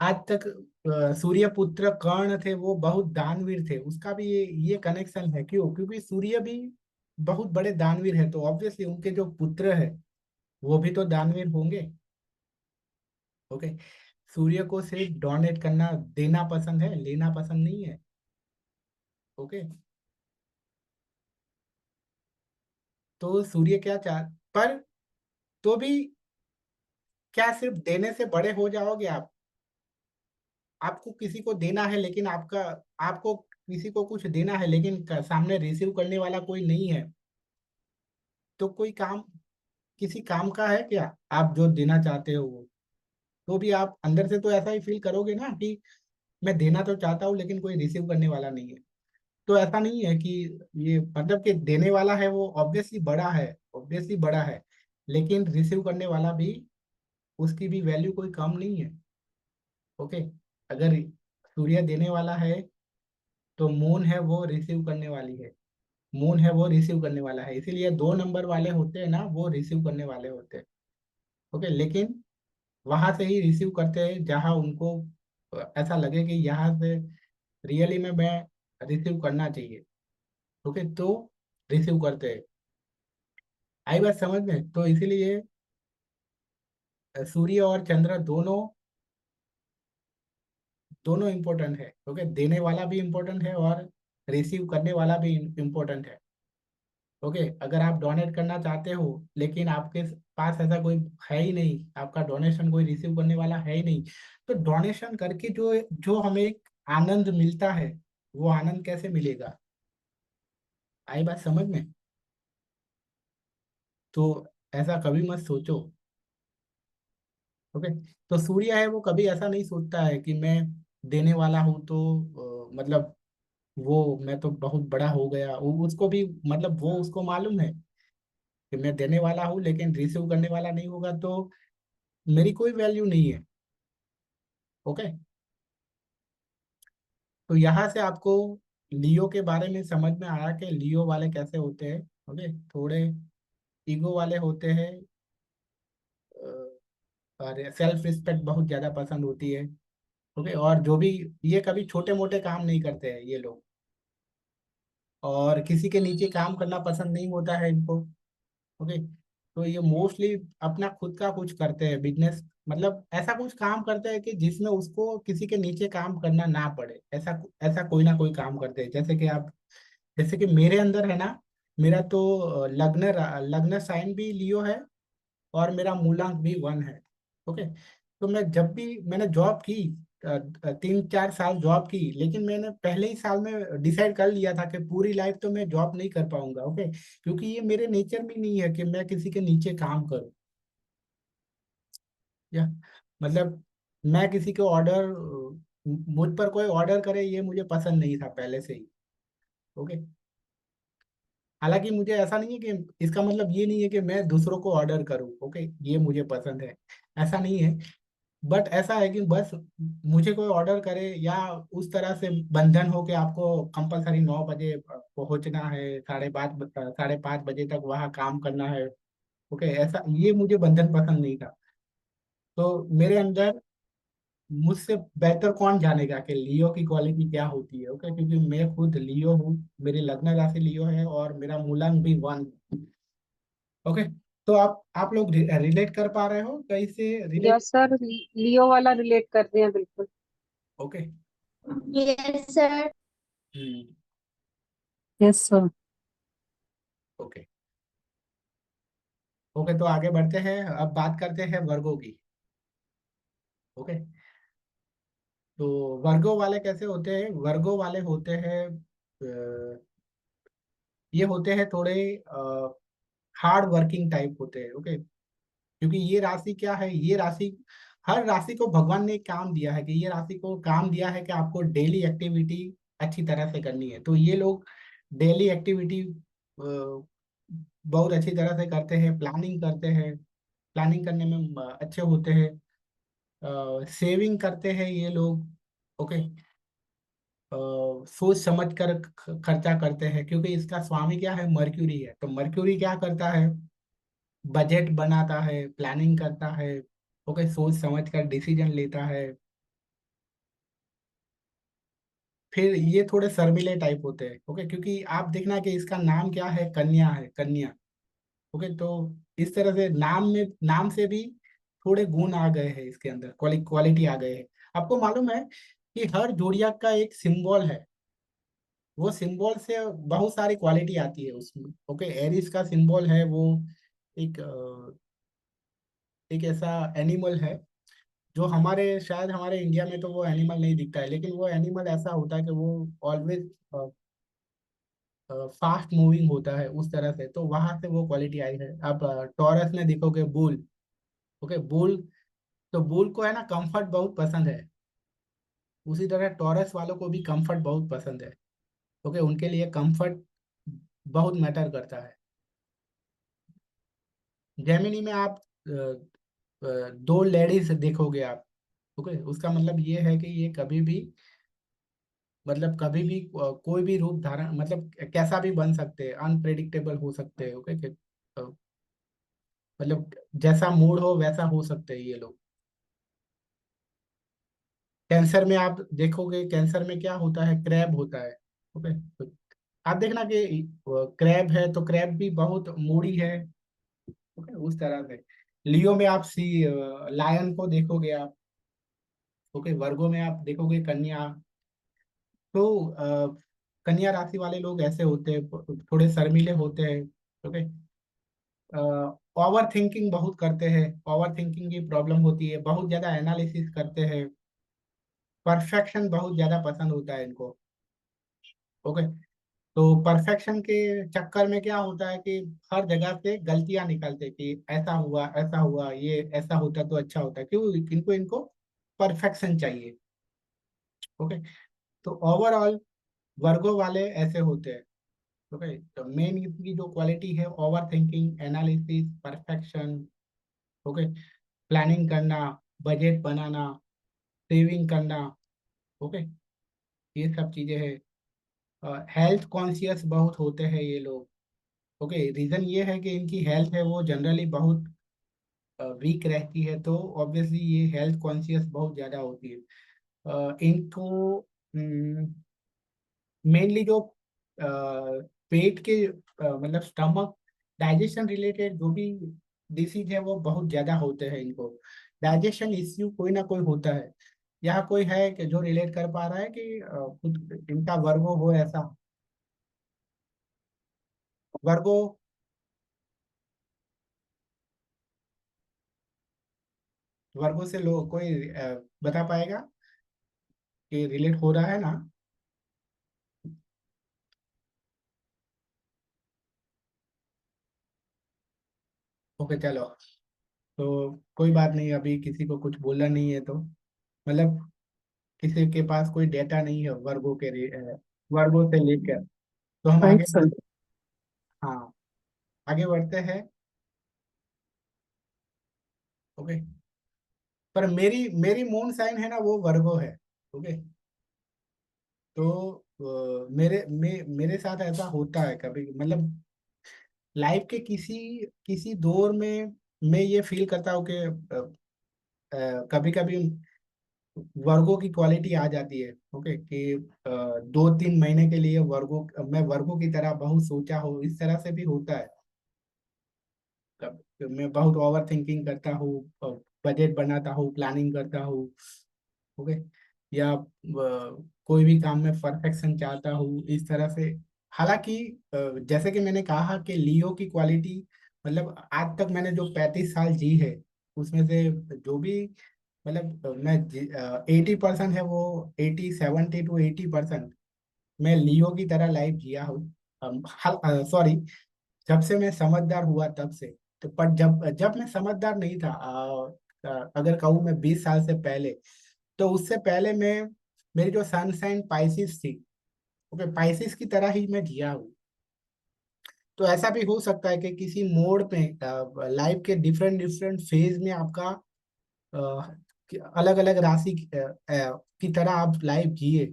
आज तक सूर्य पुत्र कर्ण थे, वो बहुत दानवीर थे, उसका भी ये कनेक्शन है। क्यों? क्योंकि सूर्य भी बहुत बड़े दानवीर है, तो ऑब्वियसली उनके जो पुत्र है वो भी तो दानवीर होंगे। ओके। सूर्य को सिर्फ डोनेट करना, देना पसंद है, लेना पसंद नहीं है। ओके। तो सूर्य क्या चाह, पर तो भी क्या सिर्फ देने से बड़े हो जाओगे आप? आपको किसी को देना है, लेकिन आपको किसी को कुछ देना है, लेकिन सामने रिसीव करने वाला कोई नहीं है, तो कोई काम, किसी काम का है क्या आप जो देना चाहते हो वो? तो भी आप अंदर से तो ऐसा ही फील करोगे ना कि मैं देना तो चाहता हूँ लेकिन कोई रिसीव करने वाला नहीं है। तो ऐसा नहीं है कि ये मतलब कि देने वाला है वो ऑब्वियसली बड़ा है, ऑब्वियसली बड़ा है, लेकिन रिसीव करने वाला भी, उसकी भी वैल्यू कोई कम नहीं है। ओके, अगर सूर्य देने वाला है तो मून है वो रिसीव करने वाली है, मून है वो रिसीव करने वाला है, इसीलिए 2 नंबर वाले होते हैं ना वो रिसीव करने वाले होते हैं। ओके, लेकिन वहां से ही रिसीव करते हैं जहां उनको ऐसा लगे कि यहाँ से रियली में मैं रिसीव करना चाहिए। ओके, तो रिसीव करते हैं। आई बात समझ में? तो इसीलिए सूर्य और चंद्र दोनों दोनों इम्पोर्टेंट है। ओके, देने वाला भी इम्पोर्टेंट है और रिसीव करने वाला भी इम्पोर्टेंट है। ओके, अगर आप डोनेट करना चाहते हो लेकिन आपके पास ऐसा कोई है ही नहीं, आपका डोनेशन कोई रिसीव करने वाला है ही नहीं, तो डोनेशन करके जो जो हमें एक आनंद मिलता है, वो आनंद कैसे मिलेगा? आई बात समझ में? तो ऐसा कभी मत सोचो। ओके, तो सूर्य है वो कभी ऐसा नहीं सोचता है कि मैं देने वाला हूँ तो मतलब वो मैं तो बहुत बड़ा हो गया, वो उसको भी मतलब वो उसको मालूम है कि मैं देने वाला हूँ लेकिन रिसीव करने वाला नहीं होगा तो मेरी कोई वैल्यू नहीं है। ओके, तो यहाँ से आपको लियो के बारे में समझ में आया कि लियो वाले कैसे होते हैं। ओके, थोड़े ईगो वाले होते हैं, और सेल्फ रिस्पेक्ट बहुत ज्यादा पसंद होती है। ओके, और जो भी, ये कभी छोटे मोटे काम नहीं करते हैं ये लोग, और किसी के नीचे काम करना पसंद नहीं होता है इनको। ओके, तो ये मोस्टली अपना खुद का कुछ करते हैं बिजनेस, मतलब ऐसा कुछ काम करते हैं कि जिसमें उसको किसी के नीचे काम करना ना पड़े, ऐसा ऐसा कोई ना कोई काम करते हैं। जैसे कि आप, जैसे कि मेरे अंदर है ना, मेरा तो लग्न लग्न साइन भी लियो है और मेरा मूलांक भी 1 है। ओके, तो मैं जब भी मैंने जॉब की, 3-4 साल जॉब की, लेकिन मैंने पहले ही साल में डिसाइड कर लिया था कि पूरी लाइफ तो मैं जॉब नहीं कर पाऊंगा। ओके, क्योंकि ये मेरे नेचर में नहीं है कि मैं किसी के नीचे काम करूं, या मतलब मैं किसी को ऑर्डर, मुझ पर कोई ऑर्डर करे ये मुझे पसंद नहीं था पहले से ही। ओके, हालांकि मुझे ऐसा नहीं है कि इसका मतलब ये नहीं है कि मैं दूसरों को ऑर्डर करूं। ओके, ये मुझे पसंद है, ऐसा नहीं है। बट ऐसा है कि बस मुझे कोई ऑर्डर करे या उस तरह से बंधन हो कि आपको कंपलसरी 9 बजे पहुंचना है, 5:30 बजे तक वहाँ काम करना है। ओके, ऐसा ये मुझे बंधन पसंद नहीं था। तो मेरे अंदर मुझसे बेहतर कौन जानेगा कि लियो की क्वालिटी क्या होती है। ओके, क्योंकि मैं खुद लियो हूँ, मेरी लग्न राशि लियो है और मेरा मूलांक भी 1। ओके, तो आप लोग रिलेट कर पा रहे हो कैसे रिलेट? यस सर, लियो वाला रिलेट कर रहे हैं बिल्कुल। Okay. Yes sir. Hmm. Yes sir. Okay. Okay, तो आगे बढ़ते हैं, अब बात करते हैं वर्गों की। ओके, तो वर्गों वाले कैसे होते हैं? वर्गों वाले होते हैं, ये होते हैं थोड़े हार्ड वर्किंग टाइप होते हैं। ओके, क्योंकि ये राशि क्या है, ये राशि, हर राशि को भगवान ने एक काम दिया है कि ये राशि को काम दिया है कि आपको डेली एक्टिविटी अच्छी तरह से करनी है। तो ये लोग डेली एक्टिविटी बहुत अच्छी तरह से करते हैं, प्लानिंग करते हैं, प्लानिंग करने में अच्छे होते हैं, सेविंग करते हैं ये लोग। ओके, सोच समझ कर खर्चा करते हैं, क्योंकि इसका स्वामी क्या है, मर्क्यूरी है। तो मर्क्यूरी क्या करता है, बजट बनाता है, प्लानिंग करता है। ओके, सोच समझ कर डिसीजन लेता है। फिर ये थोड़े शर्मिले टाइप होते हैं। ओके, क्योंकि आप देखना कि इसका नाम क्या है, कन्या है, कन्या। ओके, तो इस तरह से नाम में, नाम से भी थोड़े गुण आ गए हैं इसके अंदर, क्वालिटी आ गए हैं। आपको मालूम है कि हर जोड़िया का एक सिंबल है, वो सिंबल से बहुत सारी क्वालिटी आती है उसमें। ओके, एरिस का सिंबल है वो एक एक ऐसा एनिमल है जो हमारे, शायद हमारे इंडिया में तो वो एनिमल नहीं दिखता है, लेकिन वो एनिमल ऐसा होता है कि वो ऑलवेज फास्ट मूविंग होता है उस तरह से, तो वहां से वो क्वालिटी आई है। आप टॉरस में देखोगे बुल। ओके, बुल, तो बुल को है ना कंफर्ट बहुत पसंद है, उसी तरह टॉरस वालों को भी कंफर्ट बहुत पसंद है। ओके, उनके लिए कंफर्ट बहुत मैटर करता है। जेमिनी में आप दो लेडीज देखोगे आप। ओके, उसका मतलब ये है कि ये कभी भी, मतलब कभी भी कोई भी रूप धारण, मतलब कैसा भी बन सकते हैं, अनप्रेडिक्टेबल हो सकते हैं। ओके, मतलब जैसा मूड हो वैसा हो सकते हैं ये लोग। कैंसर में आप देखोगे, कैंसर में क्या होता है, क्रैब होता है। ओके, तो आप देखना कि क्रैब है तो क्रैब भी बहुत मूडी है। ओके, उस तरह से। लियो में आप लायन को देखोगे आप। ओके, वर्गो में आप देखोगे कन्या। तो कन्या राशि वाले लोग ऐसे होते हैं, थोड़े शर्मीले होते हैं। ओके, ओवर थिंकिंग बहुत करते हैं, ओवर थिंकिंग की प्रॉब्लम होती है, बहुत ज्यादा एनालिसिस करते हैं, परफेक्शन बहुत ज्यादा पसंद होता है इनको। ओके, तो परफेक्शन के चक्कर में क्या होता है कि हर जगह से गलतियां निकलते कि ऐसा हुआ, ये ऐसा होता तो अच्छा होता, क्यों, इनको इनको परफेक्शन चाहिए। ओके, तो ओवरऑल वर्गो वाले ऐसे होते हैं। ओके, तो मेन इनकी जो क्वालिटी है, over thinking, analysis, perfection. Okay, planning करना, बजट बनाना, सेविंग करना। ओके, ये सब चीजें हैं। हेल्थ कॉन्शियस बहुत होते हैं ये लोग। ओके, रीजन ये है कि इनकी हेल्थ है वो जनरली बहुत वीक रहती है, तो ऑब्वियसली ये हेल्थ कॉन्शियस बहुत ज्यादा होती है। इनको मेनली जो पेट के मतलब स्टमक, डाइजेशन रिलेटेड जो भी डिसीज है वो बहुत ज्यादा होते हैं इनको। डाइजेशन इश्यू कोई ना कोई होता है। यहाँ कोई है कि जो रिलेट कर पा रहा है कि खुद इनका वर्गो हो ऐसा, वर्गो। वर्गो से लोग कोई बता पाएगा कि रिलेट हो रहा है ना? ओके, चलो। तो कोई बात नहीं, अभी किसी को कुछ बोलना नहीं है, तो मतलब किसी के पास कोई डेटा नहीं है वर्गो से लेकर। तो हम राइट आगे सर। हाँ, आगे बढ़ते हैं। ओके, पर मेरी मेरी मून साइन है ना वो वर्गो है। ओके, तो मेरे साथ ऐसा होता है कभी, मतलब लाइफ के किसी किसी दौर में मैं ये फील करता हूँ कि कभी कभी वर्गो की क्वालिटी आ जाती है। ओके, कि 2-3 महीने के लिए मैं वर्गो की तरह बहुत सोचा हूँ, इस तरह से भी होता है। मैं बहुत ओवर थिंकिंग करता हूँ, बजट बनाता हूँ, प्लानिंग करता हूँ। ओके, या कोई भी काम में परफेक्शन चाहता हूँ, इस तरह से। हालांकि जैसे कि मैंने कहा कि लियो की क्वालिटी, मतलब आज तक मैंने जो 35 साल जी है उसमें से जो भी, मतलब मैं 80% है वो, 70 to 80% मैं लियो की तरह लाइफ जिया हूँ। सॉरी, जब से मैं समझदार हुआ तब से। तो पर जब जब मैं समझदार नहीं था, अगर कहूँ मैं 20 साल से पहले, तो उससे पहले मैं, मेरी जो सन साइन पाइसिस थी। ओके, पाइसिस की तरह ही मैं जिया हूँ। तो ऐसा भी हो सकता है कि किसी मोड़ पे लाइफ के डिफरेंट डिफरेंट फेज में आपका अलग अलग राशि की तरह आप लाइफ जिए।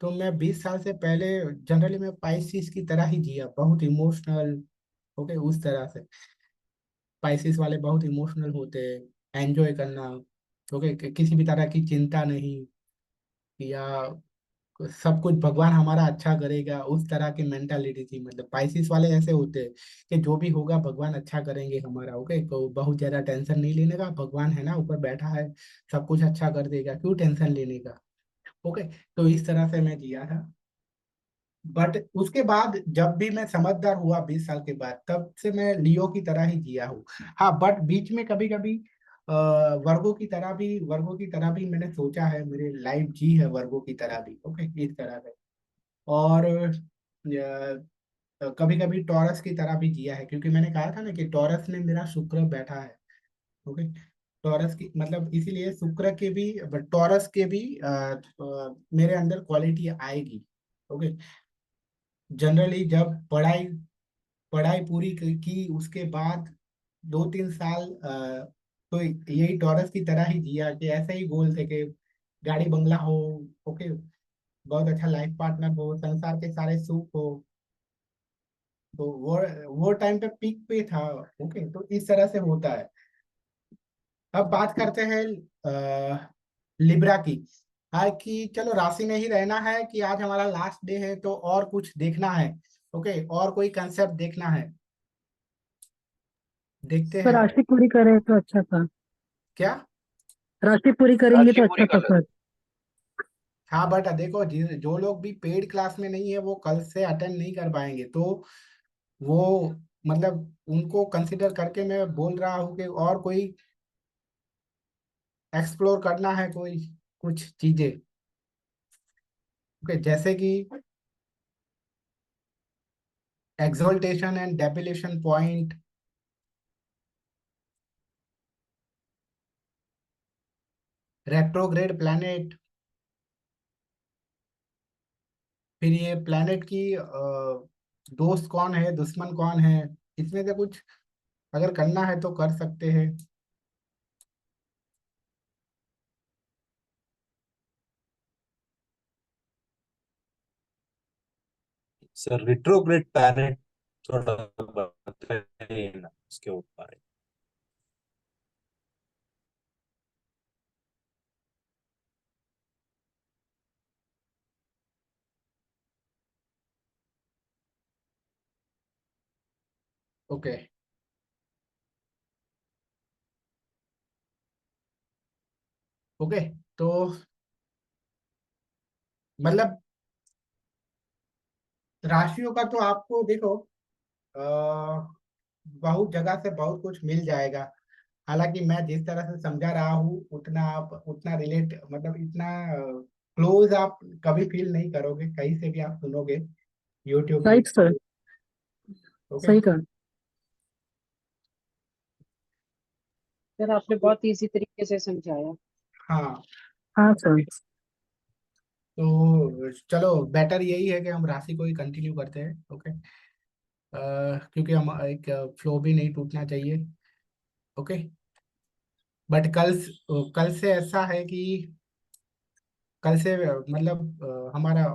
तो मैं 20 साल से पहले जनरली मैं पाइसिस की तरह ही जिया, बहुत इमोशनल। ओके, उस तरह से स्पाइसेस वाले बहुत इमोशनल होते हैं, एंजॉय करना। ओके, किसी भी तरह की चिंता नहीं, या सब कुछ भगवान हमारा अच्छा करेगा, उस तरह की मेंटालिटी थी। मतलब स्पाइसेस वाले ऐसे होते हैं कि जो भी होगा भगवान अच्छा करेंगे हमारा। ओके, तो बहुत ज्यादा टेंशन नहीं लेने का, भगवान है ना ऊपर बैठा है, सब कुछ अच्छा कर देगा, क्यों टेंशन लेने का। ओके, तो इस तरह से मैं जिया था। बट उसके बाद जब भी मैं समझदार हुआ 20 साल के बाद, तब से मैं लियो की तरह ही जिया हूँ। हाँ, बट बीच में कभी कभी वर्गो की तरह भी मैंने सोचा है, मेरी लाइफ जी है वर्गो की तरह भी। ओके, इस तरह से। और कभी कभी टॉरस की तरह भी जिया है, क्योंकि मैंने कहा था ना कि टॉरस में मेरा शुक्र बैठा है। ओके, टॉरस की मतलब इसीलिए शुक्र के भी, बट टॉरस के भी मेरे अंदर क्वालिटी आएगी। ओके, जनरली जब पढ़ाई पढ़ाई पूरी की उसके बाद 2-3 साल तो यही टॉरस की तरह ही जिया, कि ऐसे ही गोल थे कि गाड़ी बंगला हो, ओके, बहुत अच्छा लाइफ पार्टनर हो, संसार के सारे सुख हो। तो वो टाइम पे पीक पे था। ओके, तो इस तरह से होता है। अब बात करते हैं लिब्रा की। हाँ, कि चलो राशि में ही रहना है, कि आज हमारा लास्ट डे है तो और कुछ देखना है। ओके, और कोई कंसेप्ट देखना है, देखते सर हैं। राशि पूरी करें तो अच्छा था। क्या? राशि पूरी करेंगे राशि तो पूरी अच्छा था कर सर। हाँ बट देखो, जो लोग भी पेड क्लास में नहीं है वो कल से अटेंड नहीं कर पाएंगे, तो वो मतलब उनको कंसिडर करके मैं बोल रहा हूँ कि और कोई एक्सप्लोर करना है, कोई कुछ चीजें। ओके, जैसे कि exaltation and डेपिलेशन point, retrograde planet, फिर ये प्लैनेट की दोस्त कौन है, दुश्मन कौन है, इसमें से कुछ अगर करना है तो कर सकते हैं। सर रिट्रोग्रेड प्लैनेट थोड़ा बताइए ना उसके ऊपर। ओके। ओके, तो मतलब राशियों का तो आपको देखो बहुत जगह से बहुत कुछ मिल जाएगा। हालांकि मैं जिस तरह से समझा रहा हूँ उतना आप उतना रिलेट मतलब इतना क्लोज आप कभी फील नहीं करोगे, कहीं से भी आप सुनोगे यूट्यूब में। Right sir. ओके। सही कहा। सर आपने बहुत इजी तरीके से समझाया। हाँ, हाँ सर। तो चलो बेटर यही है कि हम राशि को ही कंटिन्यू करते हैं। ओके, क्योंकि हम एक फ्लो भी नहीं टूटना चाहिए। ओके, बट कल से ऐसा है कि कल से मतलब हमारा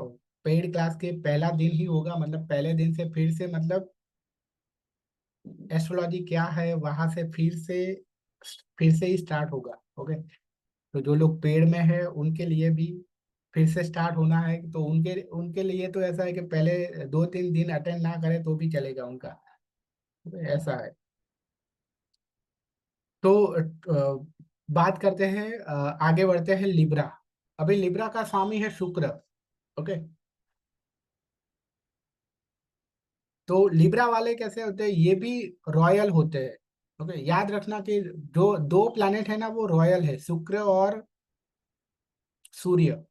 पेड क्लास के पहला दिन ही होगा, मतलब पहले दिन से फिर से मतलब एस्ट्रोलॉजी क्या है वहां से फिर से ही स्टार्ट होगा। ओके, तो जो लोग पेड में है उनके लिए भी फिर से स्टार्ट होना है, तो उनके उनके लिए तो ऐसा है कि पहले 2-3 दिन अटेंड ना करें तो भी चलेगा उनका। तो ऐसा है। तो बात करते हैं, आगे बढ़ते हैं लिब्रा। अभी लिब्रा का स्वामी है शुक्र। ओके, तो लिब्रा वाले कैसे होते हैं, ये भी रॉयल होते हैं। ओके, याद रखना कि जो दो प्लैनेट है ना वो रॉयल है, शुक्र और सूर्य।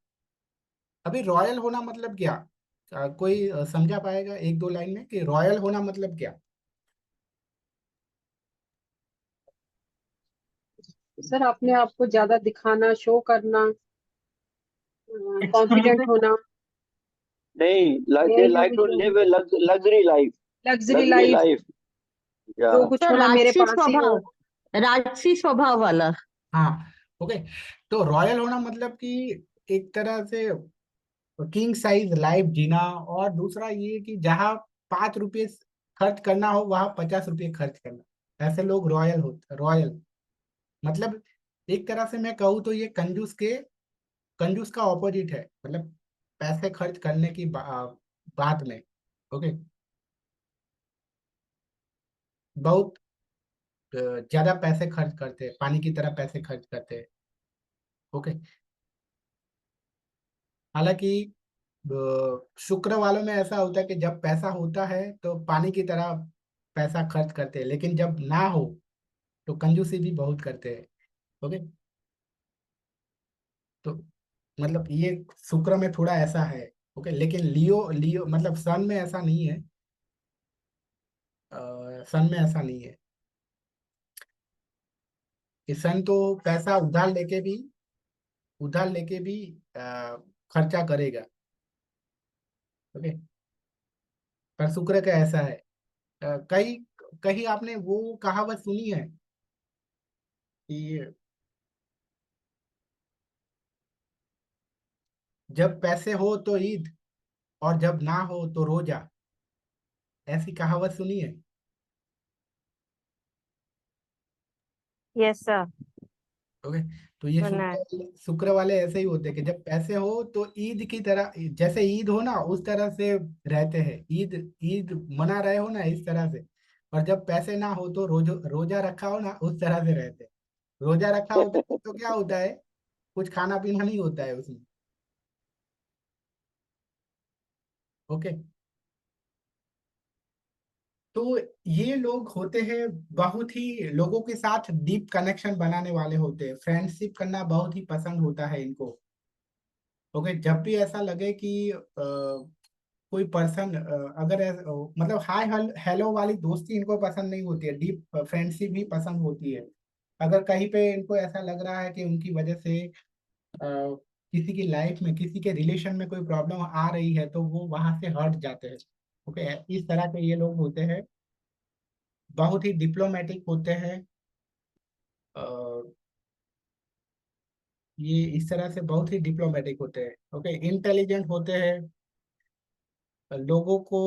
अभी रॉयल होना मतलब क्या? कोई समझा पाएगा 1-2 लाइन में कि रॉयल होना मतलब क्या? सर अपने आप को ज्यादा दिखाना, शो करना, कॉन्फिडेंट एक्सक्लूसिव। होना, नहीं, ये दे जो लाइक भी टू जो live a luxury life. Luxury luxury life, life, या जो कुछ सर होना मेरे राजसी पास ही हो। स्वभाव, राजसी स्वभाव वाला। हाँ। ओके, तो रॉयल होना मतलब कि एक तरह से किंग साइज लाइफ जीना, और दूसरा ये कि जहाँ 5 रुपये खर्च करना हो वहां 50 रुपये खर्च करना, ऐसे लोग रॉयल होते। रॉयल मतलब एक तरह से मैं कहूँ तो ये कंजूस का ऑपोजिट है, मतलब पैसे खर्च करने की बात में। ओके, बहुत ज्यादा पैसे खर्च करते हैं, पानी की तरह पैसे खर्च करते हैं। ओके, हालांकि शुक्र वालों में ऐसा होता है कि जब पैसा होता है तो पानी की तरह पैसा खर्च करते हैं, लेकिन जब ना हो तो कंजूसी भी बहुत करते हैं। ओके, तो मतलब ये शुक्र में थोड़ा ऐसा है। ओके, लेकिन लियो लियो मतलब सन में ऐसा नहीं है। सन में ऐसा नहीं है कि सन तो पैसा उधार लेके भी अ, खर्चा करेगा। ओके, पर शुक्र का ऐसा है। कई कहीं आपने वो कहावत सुनी है कि जब पैसे हो तो ईद और जब ना हो तो रोजा? ऐसी कहावत सुनी है? Yes sir. ओके। तो ये सुना है। शुक्र वाले ऐसे ही होते हैं कि जब पैसे हो तो ईद की तरह, जैसे ईद हो ना उस तरह से रहते हैं, ईद ईद मना रहे हो ना इस तरह से। और जब पैसे ना हो तो रोजा रखा हो ना उस तरह से रहते हैं। रोजा रखा होता है तो क्या होता है, कुछ खाना पीना नहीं होता है उसमें। ओके। तो ये लोग होते हैं बहुत ही लोगों के साथ डीप कनेक्शन बनाने वाले होते हैं, फ्रेंडशिप करना बहुत ही पसंद होता है इनको। ओके। जब भी ऐसा लगे कि कोई पर्सन अगर मतलब हाय हेलो वाली दोस्ती इनको पसंद नहीं होती है, डीप फ्रेंडशिप ही पसंद होती है। अगर कहीं पे इनको ऐसा लग रहा है कि उनकी वजह से किसी की लाइफ में, किसी के रिलेशन में कोई प्रॉब्लम आ रही है तो वो वहां से हट जाते हैं। ओके। इस तरह के ये लोग होते हैं, बहुत ही डिप्लोमेटिक होते हैं। अ, ये इस तरह से बहुत ही डिप्लोमेटिक होते हैं। ओके। इंटेलिजेंट होते हैं। लोगों को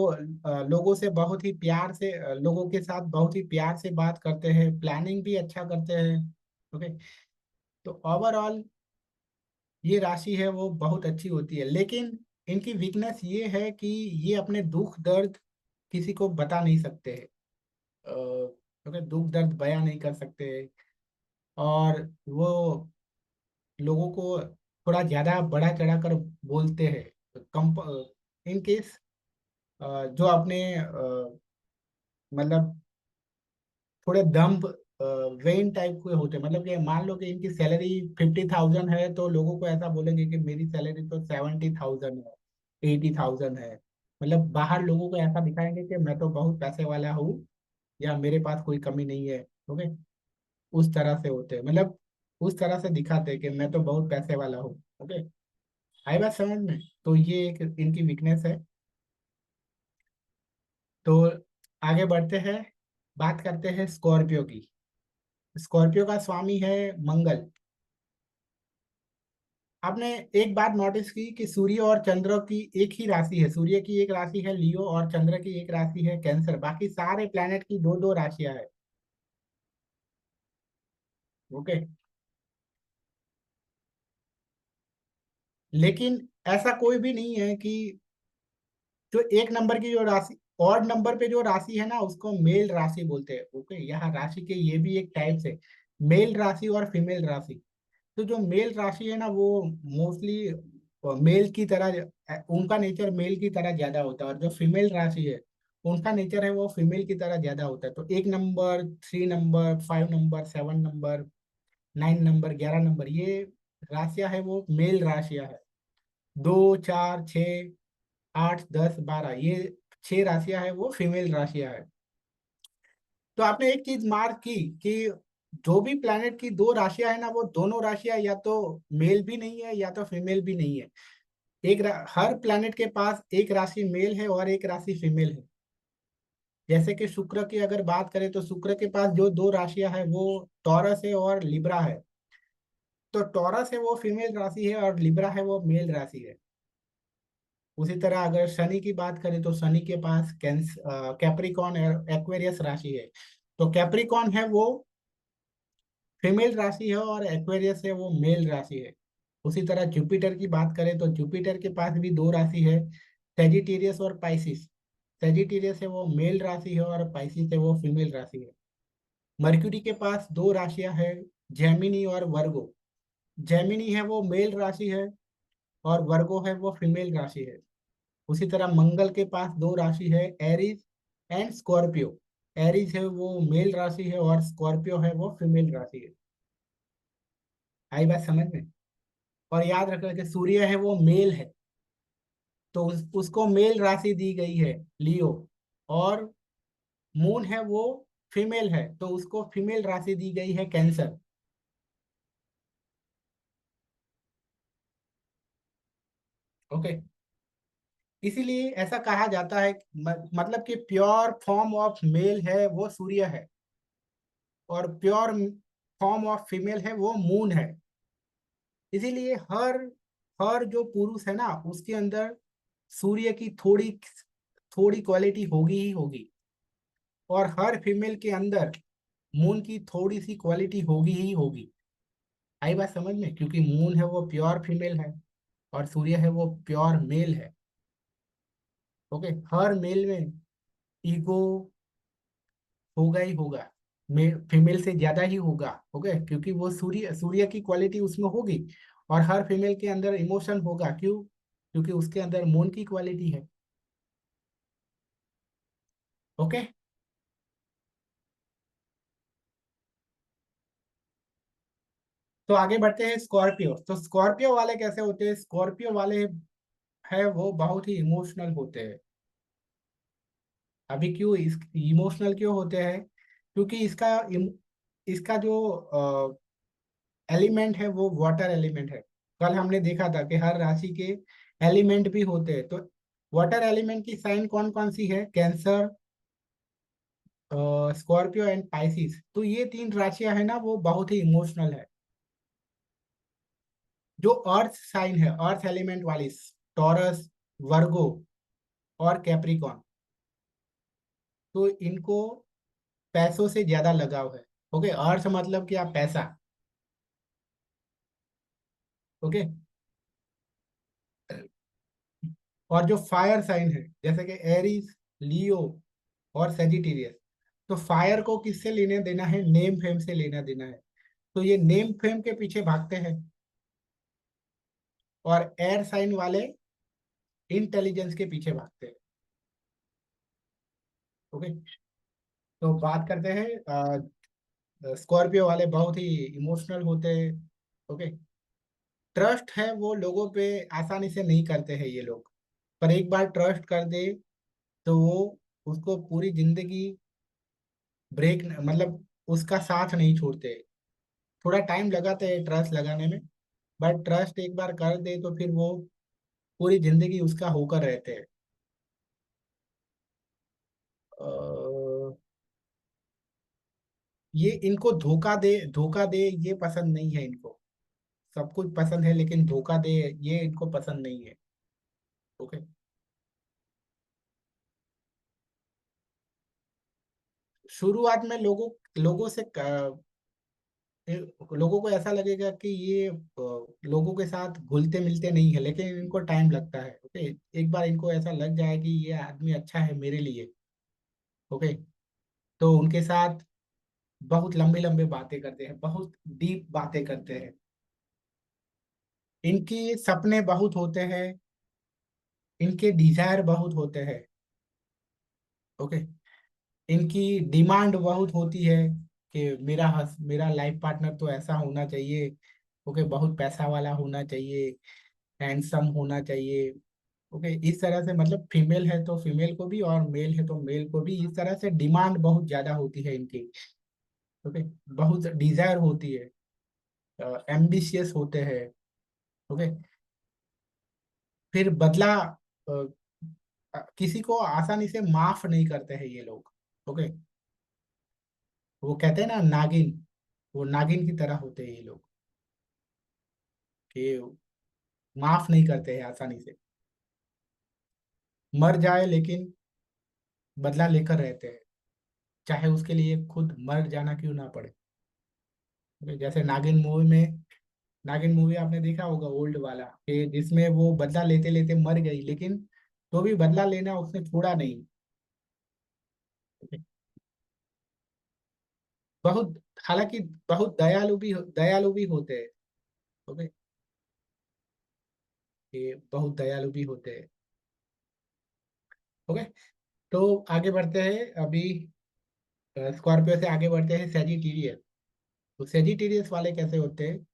लोगों से बहुत ही प्यार से, लोगों के साथ बहुत ही प्यार से बात करते हैं, प्लानिंग भी अच्छा करते हैं। ओके। तो ओवरऑल ये राशि है वो बहुत अच्छी होती है, लेकिन इनकी वीकनेस ये है कि ये अपने दुख दर्द किसी को बता नहीं सकते हैं। ओके। दुख दर्द बयां नहीं कर सकते। और वो लोगों को थोड़ा ज्यादा बढ़ा चढ़ा कर बोलते हैं। कम इन केस जो अपने मतलब थोड़े दम्भ वेन टाइप के होते हैं, मतलब कि मान लो कि इनकी सैलरी 50,000 है तो लोगों को ऐसा बोलेंगे कि मेरी सैलरी तो 70,000 है, 80,000 है। मतलब बाहर लोगों को ऐसा दिखाएंगे कि मैं तो बहुत पैसे वाला हूँ या मेरे पास कोई कमी नहीं है। ओके। उस तरह से होते हैं, मतलब उस तरह से दिखाते हैं कि मैं तो बहुत पैसे वाला हूँ। ओके। आई बात समझ में? तो ये एक इनकी वीकनेस है। तो आगे बढ़ते हैं, बात करते हैं स्कॉर्पियो की। स्कॉर्पियो का स्वामी है मंगल। आपने एक बात नोटिस की कि सूर्य और चंद्र की एक ही राशि है, सूर्य की एक राशि है लियो और चंद्र की एक राशि है कैंसर, बाकी सारे प्लैनेट की दो दो राशियां है। ओके। लेकिन ऐसा कोई भी नहीं है कि जो एक नंबर की जो राशि, ऑड नंबर पे जो राशि है ना उसको मेल राशि बोलते हैं। ओके। यहाँ राशि के ये भी एक टाइप है, मेल राशि और फीमेल राशि। तो जो मेल राशि है ना वो मोस्टली मेल की तरह, उनका नेचर मेल की तरह ज्यादा होता है, और जो फीमेल राशि है उनका नेचर है वो फीमेल की तरह ज्यादा होता है। तो एक number, 3 number, 5 number, 7 number, 9 number, 11 number, ये राशियां है वो मेल राशियां है। 2, 4, 6, 8, 10, 12, ये 6 राशियां है वो फीमेल राशियां है। तो आपने एक चीज मार्क की कि जो भी प्लैनेट की दो राशियां है ना वो दोनों राशियां या तो मेल भी नहीं है या तो फीमेल भी नहीं है। हर प्लैनेट के पास एक राशि मेल है और एक राशि फीमेल है। जैसे कि शुक्र की अगर बात करें तो शुक्र के पास जो दो राशियां है वो टॉरस है और लिब्रा है। तो टॉरस है वो फीमेल राशि है और लिब्रा है वो मेल राशि है। उसी तरह अगर शनि की बात करें तो शनि के पास कैप्रिकॉन और एक्वेरियस राशि है। तो कैप्रिकॉन है वो फीमेल राशि है और एक्वेरियस है वो मेल राशि है। उसी तरह जुपिटर की बात करें तो जुपिटर के पास भी दो राशि है, सेजिटेरियस और पाइसिस। सेजिटेरियस है वो मेल राशि है और पाइसिस है वो फीमेल राशि है। मर्क्यूरी के पास दो राशियां है, जेमिनी और वर्गो। जेमिनी है वो मेल राशि है और वर्गो है वो फीमेल राशि है। उसी तरह मंगल के पास दो राशि है, एरीज एंड स्कॉर्पियो। एरीज है वो मेल राशि है और स्कॉर्पियो है वो फीमेल राशि है। आई बात समझ में? और याद रखना कि सूर्य है वो मेल है तो उसको मेल राशि दी गई है लियो, और मून है वो फीमेल है तो उसको फीमेल राशि दी गई है कैंसर। ओके। इसीलिए ऐसा कहा जाता है, मतलब कि प्योर फॉर्म ऑफ मेल है वो सूर्य है, और प्योर फॉर्म ऑफ फीमेल है वो मून है। इसीलिए हर हर जो पुरुष है ना, उसके अंदर सूर्य की थोड़ी थोड़ी क्वालिटी होगी ही होगी, और हर फीमेल के अंदर मून की थोड़ी सी क्वालिटी होगी ही होगी। आई बात समझ में? क्योंकि मून है वो प्योर फीमेल है, और सूर्य है वो प्योर मेल है। ओके, हर मेल में ईगो होगा ही होगा, फीमेल से ज्यादा ही होगा। ओके, क्योंकि वो सूर्य सूर्य की क्वालिटी उसमें होगी, और हर फीमेल के अंदर इमोशन होगा। क्यों? क्योंकि उसके अंदर मून की क्वालिटी है। ओके, तो आगे बढ़ते हैं स्कॉर्पियो। तो स्कॉर्पियो वाले कैसे होते हैं? स्कॉर्पियो वाले है वो बहुत ही इमोशनल होते हैं। अभी क्यों इस इमोशनल क्यों होते हैं? क्योंकि इसका जो एलिमेंट है वो वाटर एलिमेंट है। कल हमने देखा था कि हर राशि के एलिमेंट भी होते हैं। तो वाटर एलिमेंट की साइन कौन कौन सी है? Cancer, Scorpio and Pisces. तो ये तीन राशियां है ना, वो बहुत ही इमोशनल है। जो अर्थ साइन है, अर्थ एलिमेंट वाली, टॉरस, वर्गो और कैप्रिकॉन, तो इनको पैसों से ज्यादा लगाव है। ओके, अर्थ मतलब क्या? पैसा। ओके, और जो फायर साइन है जैसे कि एरीज, लियो और सेजिटेरियस, तो फायर को किससे लेने देना है? नेम फेम से लेना देना है। तो ये नेम फेम के पीछे भागते हैं। और एयर साइन वाले इंटेलिजेंस के पीछे भागते हैं। ओके, तो बात करते हैं स्कॉर्पियो वाले बहुत ही इमोशनल होते हैं। ओके, ट्रस्ट है वो लोगों पे आसानी से नहीं करते हैं ये लोग, पर एक बार ट्रस्ट कर दे तो वो उसको पूरी जिंदगी ब्रेक, मतलब उसका साथ नहीं छोड़ते। थोड़ा टाइम लगाते हैं ट्रस्ट लगाने में, बट ट्रस्ट एक बार कर दे तो फिर वो पूरी जिंदगी उसका होकर रहते हैं। अ, ये इनको धोखा दे ये पसंद नहीं है इनको। सब कुछ पसंद है लेकिन धोखा दे ये इनको पसंद नहीं है। ओके, शुरुआत में लोगों से लोगों को ऐसा लगेगा कि ये लोगों के साथ घुलते मिलते नहीं है, लेकिन इनको टाइम लगता है। ओके, एक बार इनको ऐसा लग जाए कि ये आदमी अच्छा है मेरे लिए, ओके, तो उनके साथ बहुत लंबे लंबे बातें करते हैं, बहुत डीप बातें करते हैं। इनके सपने बहुत होते हैं, इनके डिजायर बहुत होते हैं। ओके, इनकी डिमांड बहुत होती है कि मेरा लाइफ पार्टनर तो ऐसा होना चाहिए। ओके, बहुत पैसा वाला होना चाहिए, हैंडसम होना चाहिए। ओके, इस तरह से, मतलब फीमेल है तो फीमेल को भी, और मेल है तो मेल को भी, इस तरह से डिमांड बहुत ज्यादा होती है इनकी। ओके, बहुत डिजायर होती है, एम्बिशियस होते हैं। ओके, फिर बदला किसी को आसानी से माफ नहीं करते हैं ये लोग। ओके, वो कहते हैं ना नागिन, वो नागिन की तरह होते हैं ये लोग, कि माफ नहीं करते हैं आसानी से। मर जाए लेकिन बदला लेकर रहते हैं, चाहे उसके लिए खुद मर जाना क्यों ना पड़े। जैसे नागिन मूवी आपने देखा होगा, ओल्ड वाला, कि जिसमें वो बदला लेते लेते मर गई, लेकिन तो भी बदला लेना उसने छोड़ा नहीं। बहुत, हालांकि बहुत दयालु भी होते हैं। ओके, ये बहुत दयालु भी होते हैं। ओके, तो आगे बढ़ते हैं अभी। स्कॉर्पियो से आगे बढ़ते हैं सेजिटेरियस। तो सेजिटेरियस वाले कैसे होते हैं?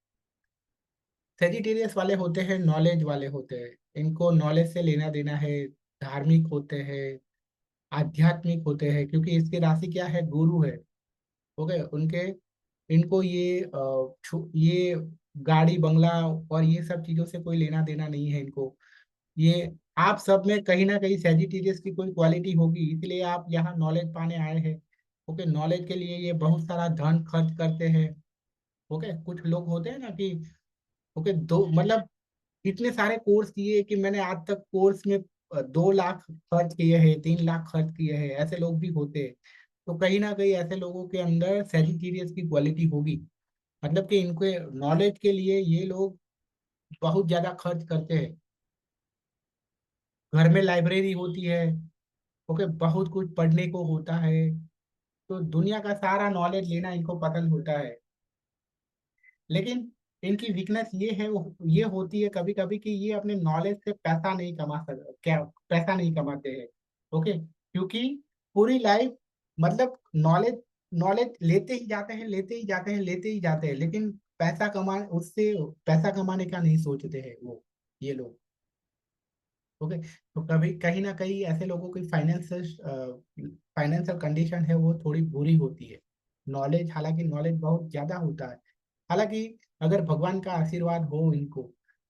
सेजिटेरियस वाले होते हैं नॉलेज वाले होते हैं। इनको नॉलेज से लेना देना है, धार्मिक होते हैं, आध्यात्मिक होते हैं, क्योंकि इसकी राशि क्या है? गुरु है। ओके, उनके इनको ये गाड़ी बंगला और ये सब चीजों से कोई लेना देना नहीं है इनको। ये आप सब में कहीं ना कहीं सेजिटेरियस की कोई क्वालिटी होगी, इसलिए आप यहाँ नॉलेज पाने आए हैं। ओके, नॉलेज के लिए ये बहुत सारा धन खर्च करते हैं। ओके, कुछ लोग होते हैं ना कि ओके दो मतलब इतने सारे कोर्स किए कि मैंने आज तक कोर्स में 2 लाख खर्च किए हैं, 3 लाख खर्च किए हैं, ऐसे लोग भी होते हैं। तो कहीं ना कहीं ऐसे लोगों के अंदर सेजिटेरियस की क्वालिटी होगी, मतलब कि इनके नॉलेज के लिए ये लोग बहुत ज्यादा खर्च करते हैं। घर में लाइब्रेरी होती है। ओके, बहुत कुछ पढ़ने को होता है। तो दुनिया का सारा नॉलेज लेना इनको पसंद होता है। लेकिन इनकी वीकनेस ये है, ये होती है कभी कभी कि ये अपने नॉलेज से पैसा नहीं कमा सक क्या पैसा नहीं कमाते हैं। ओके, क्योंकि पूरी लाइफ मतलब नॉलेज नॉलेज लेते ही जाते हैं, लेते ही जाते हैं, लेते ही जाते हैं, लेकिन पैसा कमाने का नहीं सोचते हैं वो, ये लोग। ओके, तो कभी कहीं ना कहीं ऐसे लोगों की फाइनेंशियल कंडीशन है वो थोड़ी बुरी होती है। नॉलेज, हालांकि नॉलेज बहुत ज्यादा होता है। हालांकि अगर भगवान का आशीर्वाद हो इनको,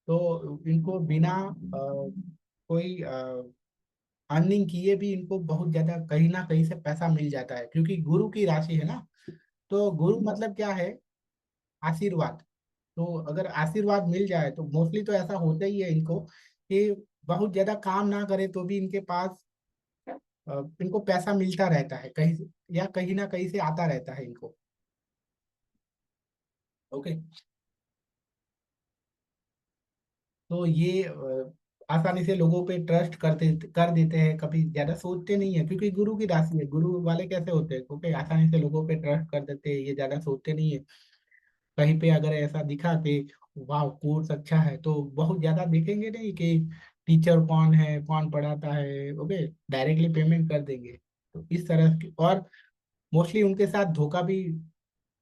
तो इनको बिना कोई अर्निंग किए भी इनको बहुत ज्यादा कहीं ना कहीं से पैसा मिल जाता है, क्योंकि गुरु की राशि है ना। तो गुरु मतलब क्या है? आशीर्वाद। तो अगर आशीर्वाद मिल जाए तो मोस्टली तो ऐसा होता ही है इनको कि बहुत ज्यादा काम ना करे तो भी इनके पास इनको पैसा मिलता रहता है कहीं से, या कहीं ना कहीं से आता रहता है इनको। ओके, तो ये आसानी से लोगों पे ट्रस्ट कर देते हैं, कभी ज्यादा सोचते नहीं है, क्योंकि गुरु की राशि है। गुरु वाले कैसे होते हैं? ओके, आसानी से लोगों पे ट्रस्ट कर देते हैं, ये ज्यादा सोचते नहीं है। कहीं पे अगर ऐसा दिखा कि वाह कोर्स अच्छा है, तो बहुत ज्यादा देखेंगे नहीं कि टीचर कौन है, कौन पढ़ाता है। ओके, डायरेक्टली पेमेंट कर देंगे। तो इस तरह की, और मोस्टली उनके साथ धोखा भी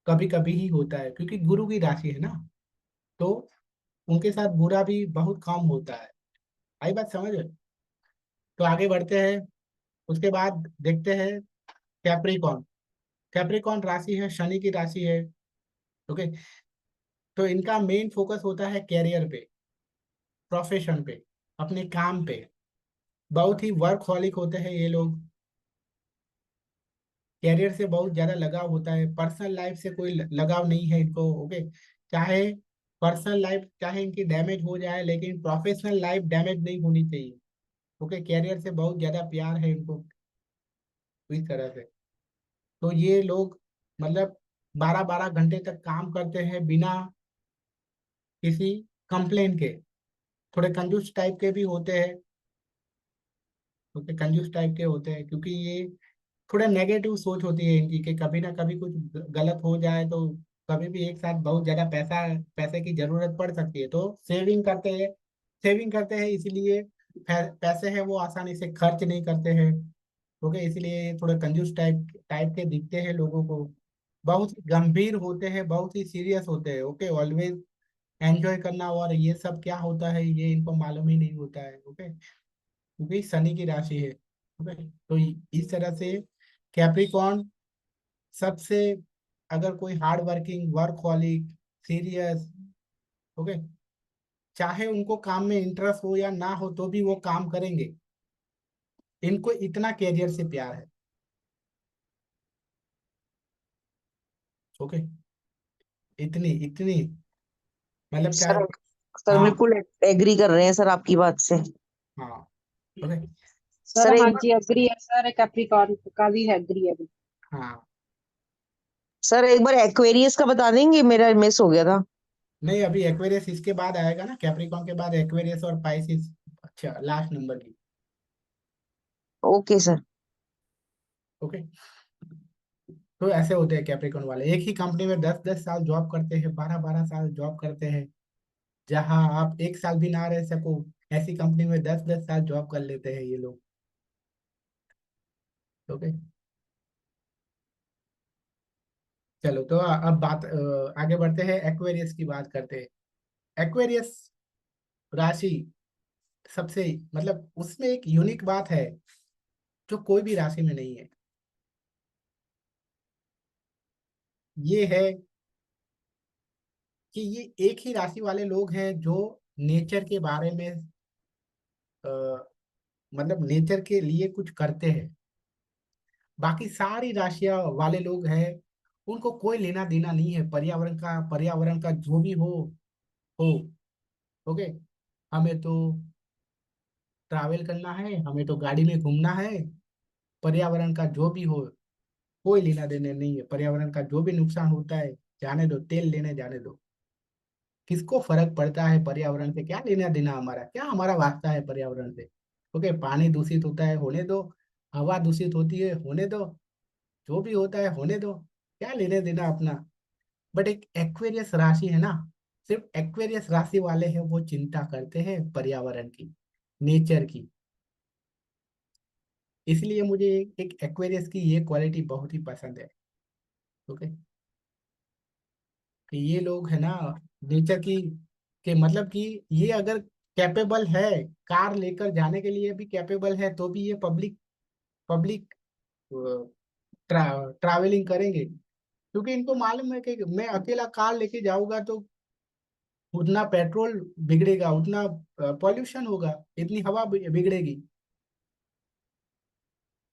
कभी कभी ही होता है, क्योंकि गुरु की राशि है ना। तो उनके साथ बुरा भी बहुत कम होता है। आई बात समझ में? तो आगे बढ़ते हैं। उसके बाद देखते हैं कैप्रिकॉन। कैप्रिकॉन राशि है, शनि की राशि है। ओके, तो इनका मेन फोकस होता है कैरियर पे, प्रोफेशन पे, अपने काम पे। बहुत ही वर्कहॉलिक होते हैं ये लोग। कैरियर से बहुत ज्यादा लगाव होता है, पर्सनल लाइफ से कोई लगाव नहीं है इनको। ओके, चाहे पर्सनल लाइफ चाहे इनकी डैमेज हो जाए, लेकिन प्रोफेशनल लाइफ डैमेज नहीं होनी चाहिए। ओके, कैरियर से बहुत ज्यादा प्यार है इनको, इस तरह से। तो ये लोग मतलब 12-12 घंटे तक काम करते हैं बिना किसी कंप्लेन के। थोड़े कंजूस टाइप के भी होते हैं। ओके, कंजूस टाइप के होते हैं क्योंकि ये थोड़ा नेगेटिव सोच होती है इनकी कि कभी ना कभी कुछ गलत हो जाए तो कभी भी एक साथ बहुत ज्यादा पैसे की जरूरत पड़ सकती है, तो सेविंग करते हैं। सेविंग करते हैं इसीलिए पैसे हैं वो आसानी से खर्च नहीं करते हैं। ओके, इसलिए ये थोड़े कंजूस टाइप टाइप के दिखते हैं लोगों को। बहुत ही गंभीर होते हैं, बहुत ही सीरियस होते हैं। ओके, ऑलवेज एंजॉय करना और ये सब क्या होता है ये इनको मालूम ही नहीं होता है। ओके, क्योंकि शनि की राशि है। ओके, तो इस तरह से कैप्रिकॉन सबसे, अगर कोई hard working, workaholic, serious, okay, चाहे उनको काम में इंटरेस्ट हो या ना हो तो भी वो काम करेंगे। इनको इतना कैरियर से प्यार है। ओके, इतनी इतनी मतलब चाहे। सर सर हाँ, बिल्कुल एग्री कर रहे हैं सर आपकी बात से। हाँ। ओके, सर सर हाँ एक जी एग्री है सर, कैप्रिकॉर्न का भी एग्री है। हाँ। सर एक बार एक्वेरियस का बता देंगे, मेरा मिस हो गया था। नहीं, अभी एक्वेरियस इसके बाद आएगा ना, कैप्रिकॉन के बाद एक्वेरियस और पाइसिस। अच्छा, लास्ट नंबर की। Okay sir. ओके, तो ऐसे होते हैं कैप्रिकॉन वाले, एक ही कंपनी में 10-10 साल जॉब करते हैं, 12-12 साल जॉब करते हैं। जहाँ आप 1 साल भी ना रह सको, ऐसी कंपनी में 10-10 साल जॉब कर लेते हैं ये लोग। ओके, चलो तो अब बात आगे बढ़ते हैं, एक्वेरियस की बात करते हैं। एक्वेरियस राशि सबसे मतलब उसमें एक यूनिक बात है जो कोई भी राशि में नहीं है। ये है कि ये एक ही राशि वाले लोग हैं जो नेचर के बारे में मतलब नेचर के लिए कुछ करते हैं। बाकी सारी राशियां वाले लोग हैं, उनको कोई लेना देना नहीं है पर्यावरण का जो भी हो। ओके। हमें तो ट्रैवल करना है, हमें तो गाड़ी में घूमना है, पर्यावरण का जो भी हो कोई लेना देना नहीं है। पर्यावरण का जो भी नुकसान होता है जाने दो, तेल लेने जाने दो। किसको फर्क पड़ता है पर्यावरण से? क्या लेना देना हमारा, क्या हमारा वास्ता है पर्यावरण से? ओके, पानी दूषित होता है होने दो, हवा दूषित होती है होने दो, जो भी होता है होने दो, क्या लेने देना अपना। बट एक एक्वेरियस राशि है ना, सिर्फ एक्वेरियस राशि वाले हैं वो चिंता करते हैं पर्यावरण की, नेचर की। इसलिए मुझे एक एक्वेरियस की ये क्वालिटी बहुत ही पसंद है। ओके, कि ये लोग है ना नेचर की, के मतलब कि ये अगर कैपेबल है, कार लेकर जाने के लिए भी कैपेबल है, तो भी ये पब्लिक पब्लिक ट्रैवलिंग करेंगे, क्योंकि इनको मालूम है कि मैं अकेला कार लेके जाऊंगा तो उतना पेट्रोल बिगड़ेगा, उतना पॉल्यूशन होगा, इतनी हवा बिगड़ेगी।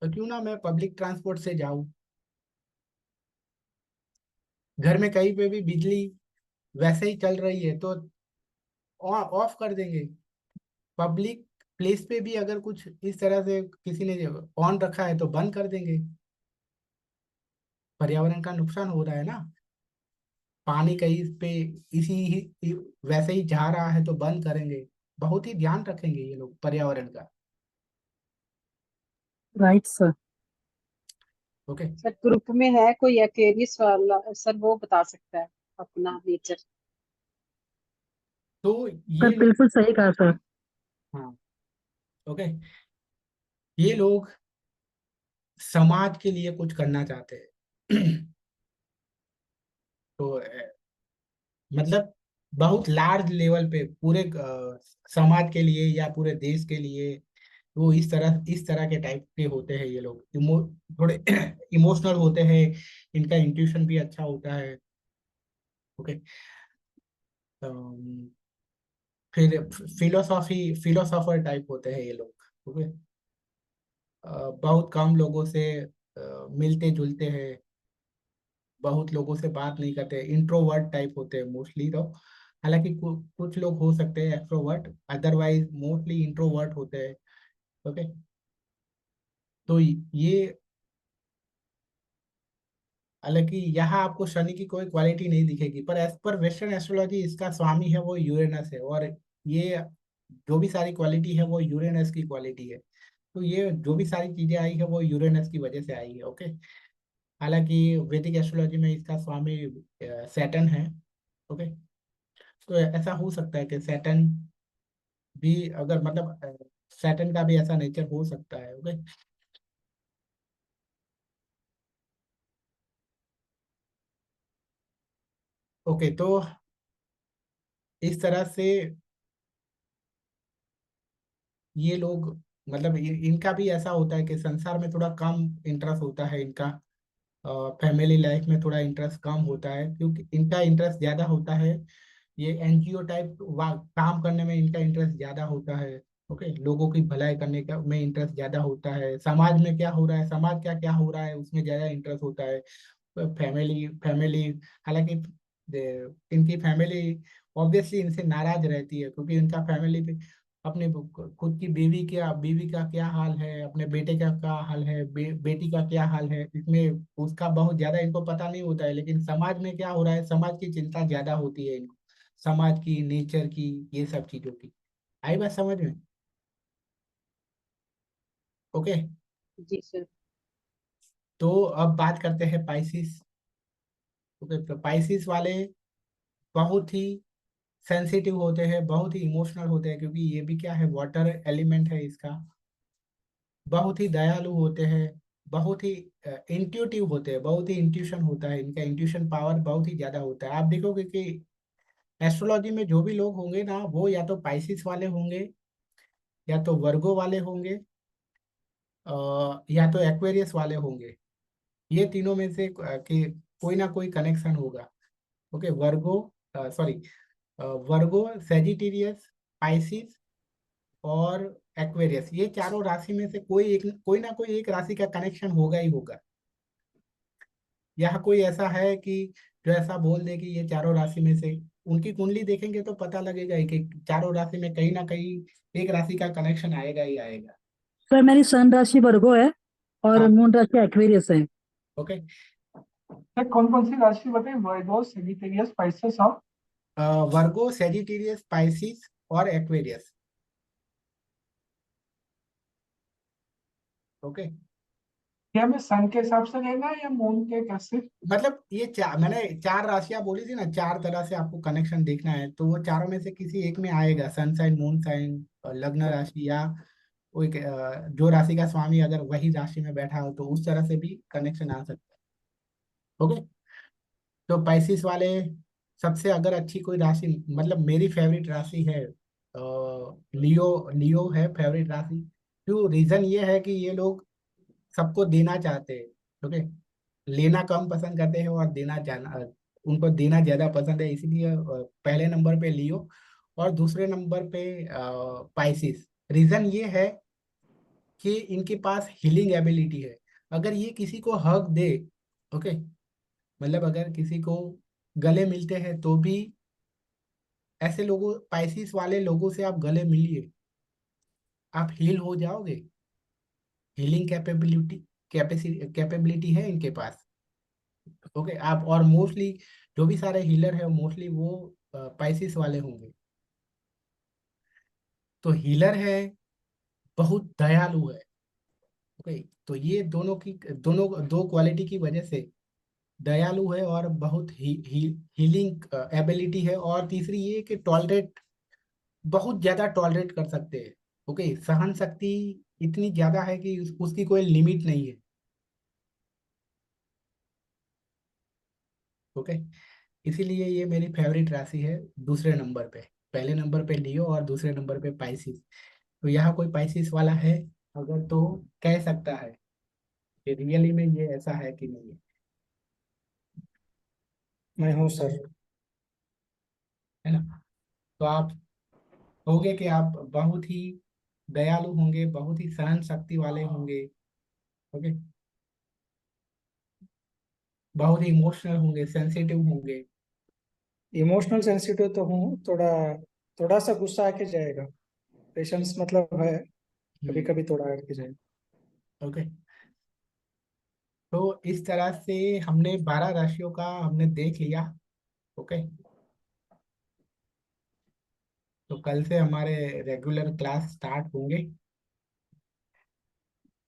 तो क्यों ना मैं पब्लिक ट्रांसपोर्ट से जाऊं। घर में कहीं पे भी बिजली वैसे ही चल रही है तो ऑफ कर देंगे। पब्लिक प्लेस पे भी अगर कुछ इस तरह से किसी ने ऑन रखा है तो बंद कर देंगे। पर्यावरण का नुकसान हो रहा है ना, पानी कहीं पे वैसे ही जा रहा है तो बंद करेंगे। बहुत ही ध्यान रखेंगे ये लोग पर्यावरण का। Right sir. Okay. Sir group में है कोई एक्वेरियस वाला सर, वो बता सकता है अपना नेचर। तो सर ये लोग, बिल्कुल सही कहा सर। हाँ, ओके, ये लोग समाज के लिए कुछ करना चाहते हैं। तो मतलब बहुत लार्ज लेवल पे पूरे समाज के लिए या पूरे देश के लिए वो इस तरह के टाइप के होते हैं ये लोग। थोड़े इमोशनल होते हैं, इनका इंट्यूशन भी अच्छा होता है। ओके। फिर फिलोसॉफर टाइप होते हैं ये लोग। ओके। बहुत कम लोगों से मिलते जुलते हैं, बहुत लोगों से बात नहीं करते, इंट्रोवर्ट टाइप होते हैं मोस्टली तो। हालांकि कुछ लोग हो सकते हैं एक्सट्रोवर्ट, अदरवाइज मोस्टली इंट्रोवर्ट होते हैं। ओके। तो ये, हालांकि यहाँ आपको शनि की कोई क्वालिटी नहीं दिखेगी, पर एज पर वेस्टर्न एस्ट्रोलॉजी इसका स्वामी है वो यूरेनस है, और ये जो भी सारी क्वालिटी है वो यूरेनस की क्वालिटी है। तो ये जो भी सारी चीजें आई है वो यूरेनस की वजह से आई है। ओके। हालांकि वैदिक एस्ट्रोलॉजी में इसका स्वामी सैटर्न है। ओके। तो ऐसा हो सकता है कि सैटर्न भी, अगर मतलब सैटर्न का भी ऐसा नेचर हो सकता है। ओके। ओके, तो इस तरह से ये लोग, मतलब इनका भी ऐसा होता है कि संसार में थोड़ा कम इंटरेस्ट होता है इनका, फैमिली लाइफ में थोड़ा इंटरेस्ट कम होता है, क्योंकि इनका इंटरेस्ट ज्यादा होता है ये एनजीओ टाइप काम करने में, इनका इंटरेस्ट ज्यादा होता है। ओके, लोगों की भलाई करने का में इंटरेस्ट ज्यादा होता है, समाज में क्या हो रहा है, समाज क्या क्या हो रहा है उसमें ज्यादा इंटरेस्ट होता है। फैमिली फैमिली हालांकि इनकी फैमिली ऑब्वियसली इनसे नाराज रहती है, क्योंकि इनका फैमिली पे अपने खुद की बीवी का क्या हाल है, अपने बेटे का क्या हाल है, बेटी का क्या हाल है, इसमें उसका बहुत ज्यादा इनको पता नहीं होता है। लेकिन समाज में क्या हो रहा है, समाज की चिंता ज्यादा होती है इनको, समाज की, नेचर की, ये सब चीजों की। आई बात समझ में? ओके। जी सर। तो अब बात करते हैं पाइसिस। ओके, तो पाइसिस वाले बहुत ही सेंसिटिव होते हैं, बहुत ही इमोशनल होते हैं, क्योंकि ये भी क्या है, वाटर एलिमेंट है इसका। बहुत ही दयालु होते हैं, बहुत ही इंट्यूटिव होते हैं, बहुत ही इंट्यूशन होता है इनका, इंट्यूशन पावर बहुत ही ज्यादा होता है। आप देखोगे कि एस्ट्रोलॉजी में जो भी लोग होंगे ना, वो या तो पाइसिस वाले होंगे, या तो वर्गो वाले होंगे, या तो एक्वेरियस वाले होंगे। ये तीनों में से कि कोई ना कोई कनेक्शन होगा। ओके, वर्गो, सॉरी, वर्गो, सेजिटेरियस, पाइसिस और एक्वेरियस, ये चारों राशि में से कोई ना कोई एक राशि का कनेक्शन होगा ही होगा। यहाँ कोई ऐसा है कि जो ऐसा बोल दे कि ये चारों राशि में से, उनकी कुंडली देखेंगे तो पता लगेगा ही कि चारों राशि में कहीं ना कहीं एक राशि का कनेक्शन आएगा ही आएगा। सर मेरी सन राशि वर्गो है और हाँ, मून राशि एक्वेरियस है। ओके। सर कौन कौन सी राशि बताएं? वर्गो, सैजिटेरियस, पाइसेस और वर्गो, सेजिटेरियस, पाइसिस और एक्वेरियस। ओके। क्या हमें सन के हिसाब से लेना है या मून के, कैसे? मतलब ये मैंने चार राशियां बोली थी ना, चार तरह से आपको कनेक्शन देखना है, तो वो चारों में से किसी एक में आएगा, सन साइन, मून साइन, लग्न राशि, या कोई जो राशि का स्वामी अगर वही राशि में बैठा हो तो उस तरह से भी कनेक्शन आ सकता है। ओके। तो पैसिस वाले सबसे अगर अच्छी कोई राशि, मतलब मेरी फेवरेट राशि है लियो। लियो है फेवरेट राशि। क्यों? रीजन ये है कि ये लोग सबको देना चाहते हैं। ओके। लेना कम पसंद करते हैं और देना जाना, उनको देना ज्यादा पसंद है, इसीलिए पहले नंबर पे लियो और दूसरे नंबर पे पाइसिस। रीजन ये है कि इनके पास हीलिंग एबिलिटी है। अगर ये किसी को हक दे, ओके, मतलब अगर किसी को गले मिलते हैं तो भी, ऐसे लोगों, पाइसिस वाले लोगों से आप गले मिलिए, आप हील हो जाओगे। हीलिंग कैपेबिलिटी है इनके पास। ओके। आप और मोस्टली जो भी सारे हीलर है मोस्टली वो पाइसिस वाले होंगे। तो हीलर है, बहुत दयालु है। ओके। तो ये दोनों दो क्वालिटी की वजह से दयालु है और बहुत हीलिंग एबिलिटी है। और तीसरी ये कि टॉलरेट, बहुत ज्यादा टॉलरेट कर सकते हैं। ओके। सहन शक्ति इतनी ज्यादा है कि उसकी कोई लिमिट नहीं है। ओके। इसीलिए ये मेरी फेवरेट राशि है दूसरे नंबर पे। पहले नंबर पे लियो और दूसरे नंबर पे पाइसिस। तो यहाँ कोई पाइसिस वाला है अगर तो कह सकता है कि रियली में ये ऐसा है कि नहीं है। मैं हूँ सर। है ना? तो आप होगे कि आप बहुत ही दयालु होंगे, बहुत ही सहन शक्ति वाले होंगे। ओके। बहुत ही इमोशनल होंगे, सेंसिटिव होंगे। इमोशनल सेंसिटिव तो हूँ, थोड़ा थोड़ा सा गुस्सा आके जाएगा। पेशेंस मतलब है, कभी कभी थोड़ा आके जाएगा। ओके। तो इस तरह से हमने 12 राशियों का हमने देख लिया। ओके। तो कल से हमारे रेगुलर क्लास स्टार्ट होंगे।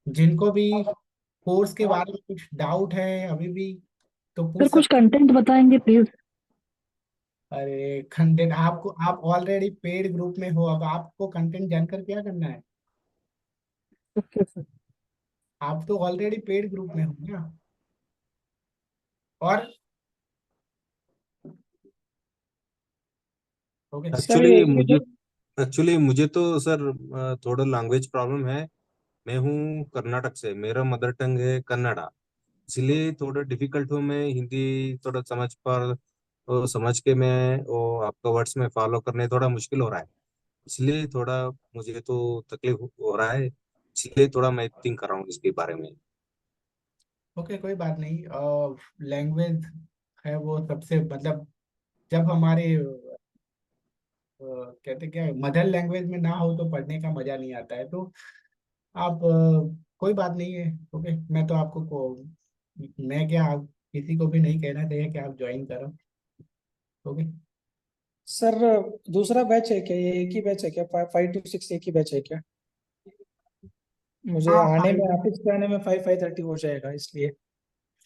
जिनको भी कोर्स के बारे में कुछ डाउट है अभी भी तो सर पूछ कुछ सकते। कंटेंट बताएंगे प्लीज। अरे कंटेंट आपको, आप ऑलरेडी पेड ग्रुप में हो, अब आपको कंटेंट जानकर क्या करना है? Okay sir. आप तो ऑलरेडी पेड ग्रुप में हो ना। और ओके। सर ये एक्चुअली मुझे तो सर थोड़ा लैंग्वेज प्रॉब्लम है। मैं हूँ कर्नाटक से, मेरा मदर टंग है कन्नड़ा। इसलिए थोड़ा डिफिकल्ट हूँ मैं हिंदी थोड़ा समझ पर, तो समझ के मैं वो आपका वर्ड्स में फॉलो करने थोड़ा मुश्किल हो रहा है। इसलिए थोड़ा मुझे तो तकलीफ हो रहा है। इसलिए थोड़ा मैं थिंक कर रहा हूँ इसके बारे में। ओके, कोई बात नहीं। लैंग्वेज है वो सबसे, मतलब जब हमारे कहते क्या है, मदर लैंग्वेज में ना हो तो पढ़ने का मजा नहीं आता है। तो आप कोई बात नहीं है। ओके। मैं तो मैं क्या, आप किसी को भी नहीं कहना चाहिए कि आप ज्वाइन करो। ओके। सर दूसरा बैच है क्या? ये एक ही बैच है क्या? 5 to 6 एक ही बैच है क्या? मुझे हाँ, आने में, ऑफिस पे आने में 5-5:30 हो जाएगा, इसलिए।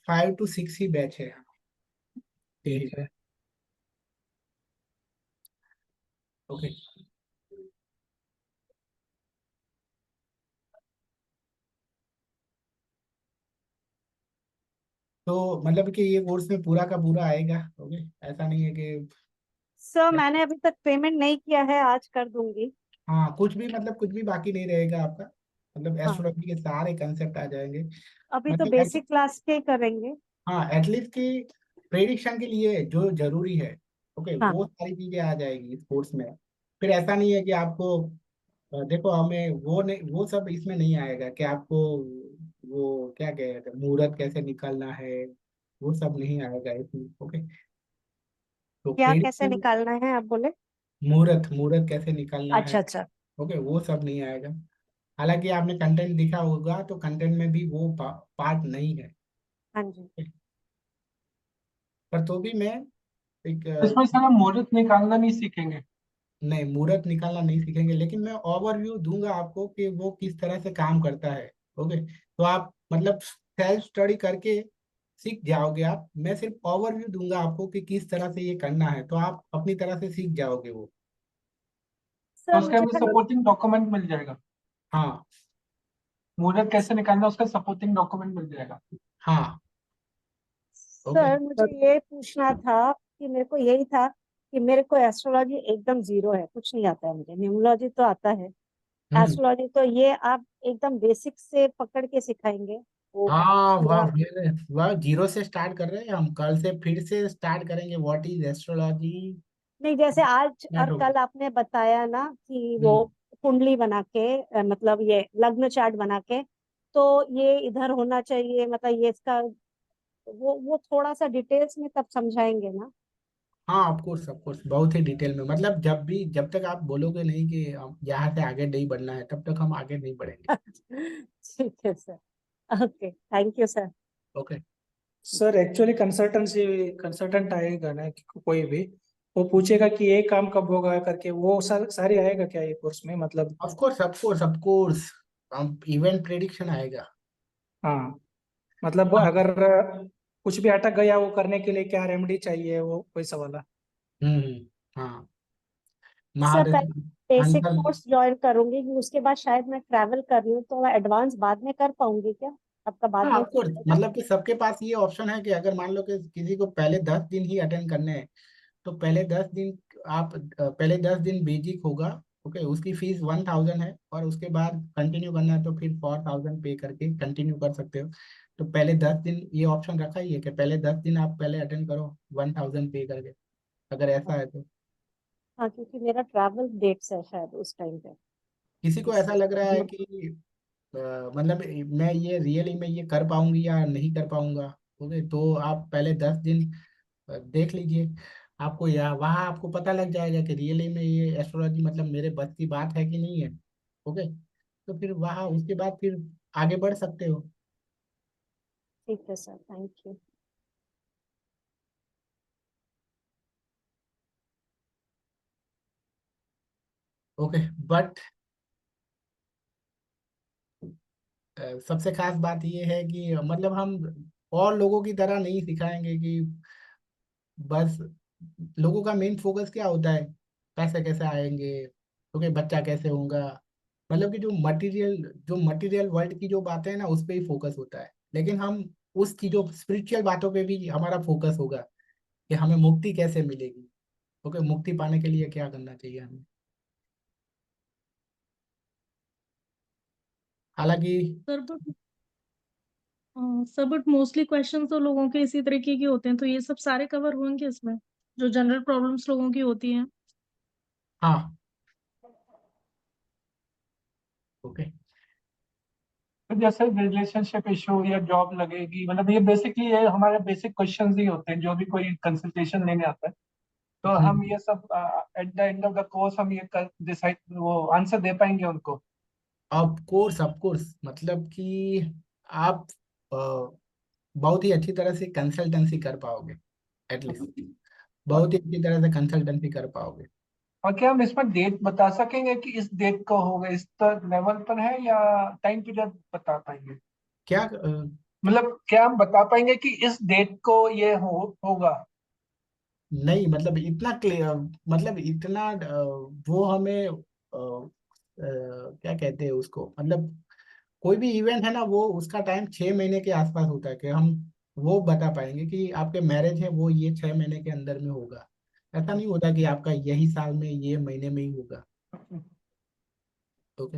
5 to 6 ही बैच है। ठीक है। ओके। तो मतलब कि ये कोर्स में पूरा का पूरा आएगा। ओके। ऐसा नहीं है कि, सर मैंने अभी तक पेमेंट नहीं किया है, आज कर दूंगी। हाँ, कुछ भी मतलब कुछ भी बाकी नहीं रहेगा आपका। मतलब हाँ, एस्ट्रोलॉजी के सारे कंसेप्ट आ जाएंगे। अभी तो मतलब बेसिक क्लास के ही करेंगे। हाँ, एटलीस्ट की प्रेडिक्शन के लिए जो जरूरी है, ओके, हाँ। वो सारी चीजें आ जाएगी इस कोर्स में। फिर ऐसा नहीं है कि आपको देखो हमें वो नहीं, वो सब इसमें नहीं आएगा कि आपको वो क्या कहते हैं मुहूर्त कैसे निकालना है, वो सब नहीं आएगा इसमें। ओके, तो क्या कैसे प्रेडिक्शन, निकालना है आप बोले? मुहूर्त मुहूर्त कैसे निकालना है, अच्छा अच्छा। ओके, वो सब नहीं आएगा। हालांकि आपने कंटेंट दिखा होगा तो कंटेंट में भी वो पार्ट नहीं है। हाँ जी। पर तो भी मैं एक इसमें सर हम मुहूर्त निकालना नहीं सीखेंगे। नहीं, मुहूर्त निकालना नहीं सीखेंगे, लेकिन मैं ओवरव्यू दूंगा आपको कि वो किस तरह से काम करता है। ओके, तो आप मतलब सेल्फ स्टडी करके सीख जाओगे आप। मैं सिर्फ ओवरव्यू दूंगा आपको कि किस तरह से ये करना है, तो आप अपनी तरह से सीख जाओगे वो। तो सर उसके मुझे हमें खाली सपोर्टिंग डॉक्यूमेंट मिल जाएगा। हाँ मुहूर्त कैसे निकालना उसका सपोर्टिंग डॉक्यूमेंट मिल जाएगा। हाँ। ओके। सर मुझे ये पूछना था कि मेरे को यही था कि मेरे को एस्ट्रोलॉजी एकदम जीरो है, कुछ नहीं आता है मुझे। न्यूमरोलॉजी तो आता है, हम्म। एस्ट्रोलॉजी तो ये आप एकदम बेसिक से पकड़ के सिखाएंगे वो हाँ वाह, पूरा? मेरे वाह, जीरो से स्टार्ट कर रहे हैं हम, कल से फिर से स्टार्ट करेंगे व्हाट इज एस्ट्रोलॉजी। नहीं, जैसे आज नेट और होगा। कल आपने बताया ना कि वो हम्म। कुंडली बना के मतलब ये लग्न चार्ट बना के, तो ये इधर होना चाहिए, मतलब ये इसका वो थोड़ा सा डिटेल्स में तब समझाएंगे ना? हाँ ऑफ कोर्स ऑफ कोर्स, बहुत ही डिटेल में, मतलब जब भी, जब तक आप बोलोगे नहीं कि हम यहाँ से आगे नहीं बढ़ना है, तब तक हम आगे नहीं बढ़ेंगे। ठीक है sir. Okay, thank you sir. Okay. Sir actually consultant आएगा ना कोई भी, वो पूछेगा कि ये काम कब होगा करके, वो सारी आएगा क्या ये कोर्स में मतलब? Of course of course of course, हम इवेंट प्रेडिक्शन आएगा। हाँ, मतलब हाँ। अगर कुछ भी अटक गया वो करने के लिए क्या रेमेडी चाहिए, वो वैसा वाला। हाँ, सर महादेव पहले बेसिक अंतर। कोर्स ज्वाइन करूंगी कि उसके बाद शायद मैं ट्रैवल कर रही हूँ, तो मैं एडवांस बाद में कर पाऊंगी क्या? आपका बाद हाँ में ऑफ कोर्स, चलेगा? मतलब कि सबके पास ये ऑप्शन है कि अगर मान लो कि किसी को पहले 10 दिन ही अटेंड करने हैं, तो पहले 10 दिन आप पहले 10 दिन बेसिक होगा। ओके, उसकी फीस 1,000 है, और उसके बाद कंटिन्यू करना है तो फिर 4,000 पे करके कंटिन्यू कर सकते हो। तो पहले 10 दिन ये ऑप्शन रखा ही है कि पहले 10 दिन आप पहले अटेंड करो 1,000 पे करके, अगर ऐसा है तो। हाँ, क्योंकि मेरा ट्रैवल डेट्स है शायद उस टाइम पे। किसी को ऐसा लग रहा है कि अ, मतलब मैं ये रियली में ये कर पाऊंगी या नहीं कर पाऊंगा, ओके, तो आप पहले 10 दिन देख लीजिए। आपको या वहाँ आपको पता लग जाएगा कि रियली में ये एस्ट्रोलॉजी मतलब मेरे बस की बात है कि नहीं है। ओके, तो फिर वहाँ उसके बाद फिर आगे बढ़ सकते हो। ठीक है sir, thank you. Okay, but सबसे खास बात ये है कि मतलब हम और लोगों की तरह नहीं सिखाएंगे कि बस, लोगों का मेन फोकस क्या होता है, पैसे कैसे आएंगे, ओके, बच्चा कैसे होगा, मतलब कि जो मटेरियल वर्ल्ड की जो बातें हैं ना, उस पे ही फोकस होता है। लेकिन हम उस चीजों स्पिरिचुअल बातों पे भी हमारा फोकस होगा कि हमें मुक्ति कैसे मिलेगी। ओके, मुक्ति पाने के लिए क्या करना चाहिए हमें। हालांकि सर बट मोस्टली क्वेश्चन तो लोगों के इसी तरीके के होते हैं, तो ये सब सारे कवर होंगे इसमें, जो जनरल प्रॉब्लम्स लोगों की होती हैं? हाँ। ओके। तो जैसे रिलेशनशिप इशू या जॉब लगेगी, मतलब ये बेसिकली ये हमारे बेसिक क्वेश्चंस ही होते हैं जो भी कोई कंसल्टेशन लेने आता है। तो हम ये सब at the end of the course हम ये डिसाइड वो आंसर दे पाएंगे उनको। ऑफ कोर्स, मतलब कि आप बहुत ही अच्छी तरह से कंसल्टेंसी कर पाओगे, एटलीस्ट और, बहुत ही अच्छी तरह से कंसल्टेंसी कर पाओगे। और क्या हम इसमें डेट बता सकेंगे कि इस डेट को होगा, इस लेवल पर है, या टाइम पीरियड बता पाएंगे? क्या मतलब क्या हम बता पाएंगे कि इस डेट को ये होगा? नहीं, मतलब इतना क्लियर, मतलब इतना वो हमें क्या कहते हैं उसको, मतलब कोई भी इवेंट है ना, वो उसका टाइम 6 महीने के आसपास होता है कि हम वो बता पाएंगे कि आपके मैरिज है वो ये 6 महीने के अंदर में होगा। ऐसा नहीं होता कि आपका यही साल में ये महीने में ही होगा। ओके।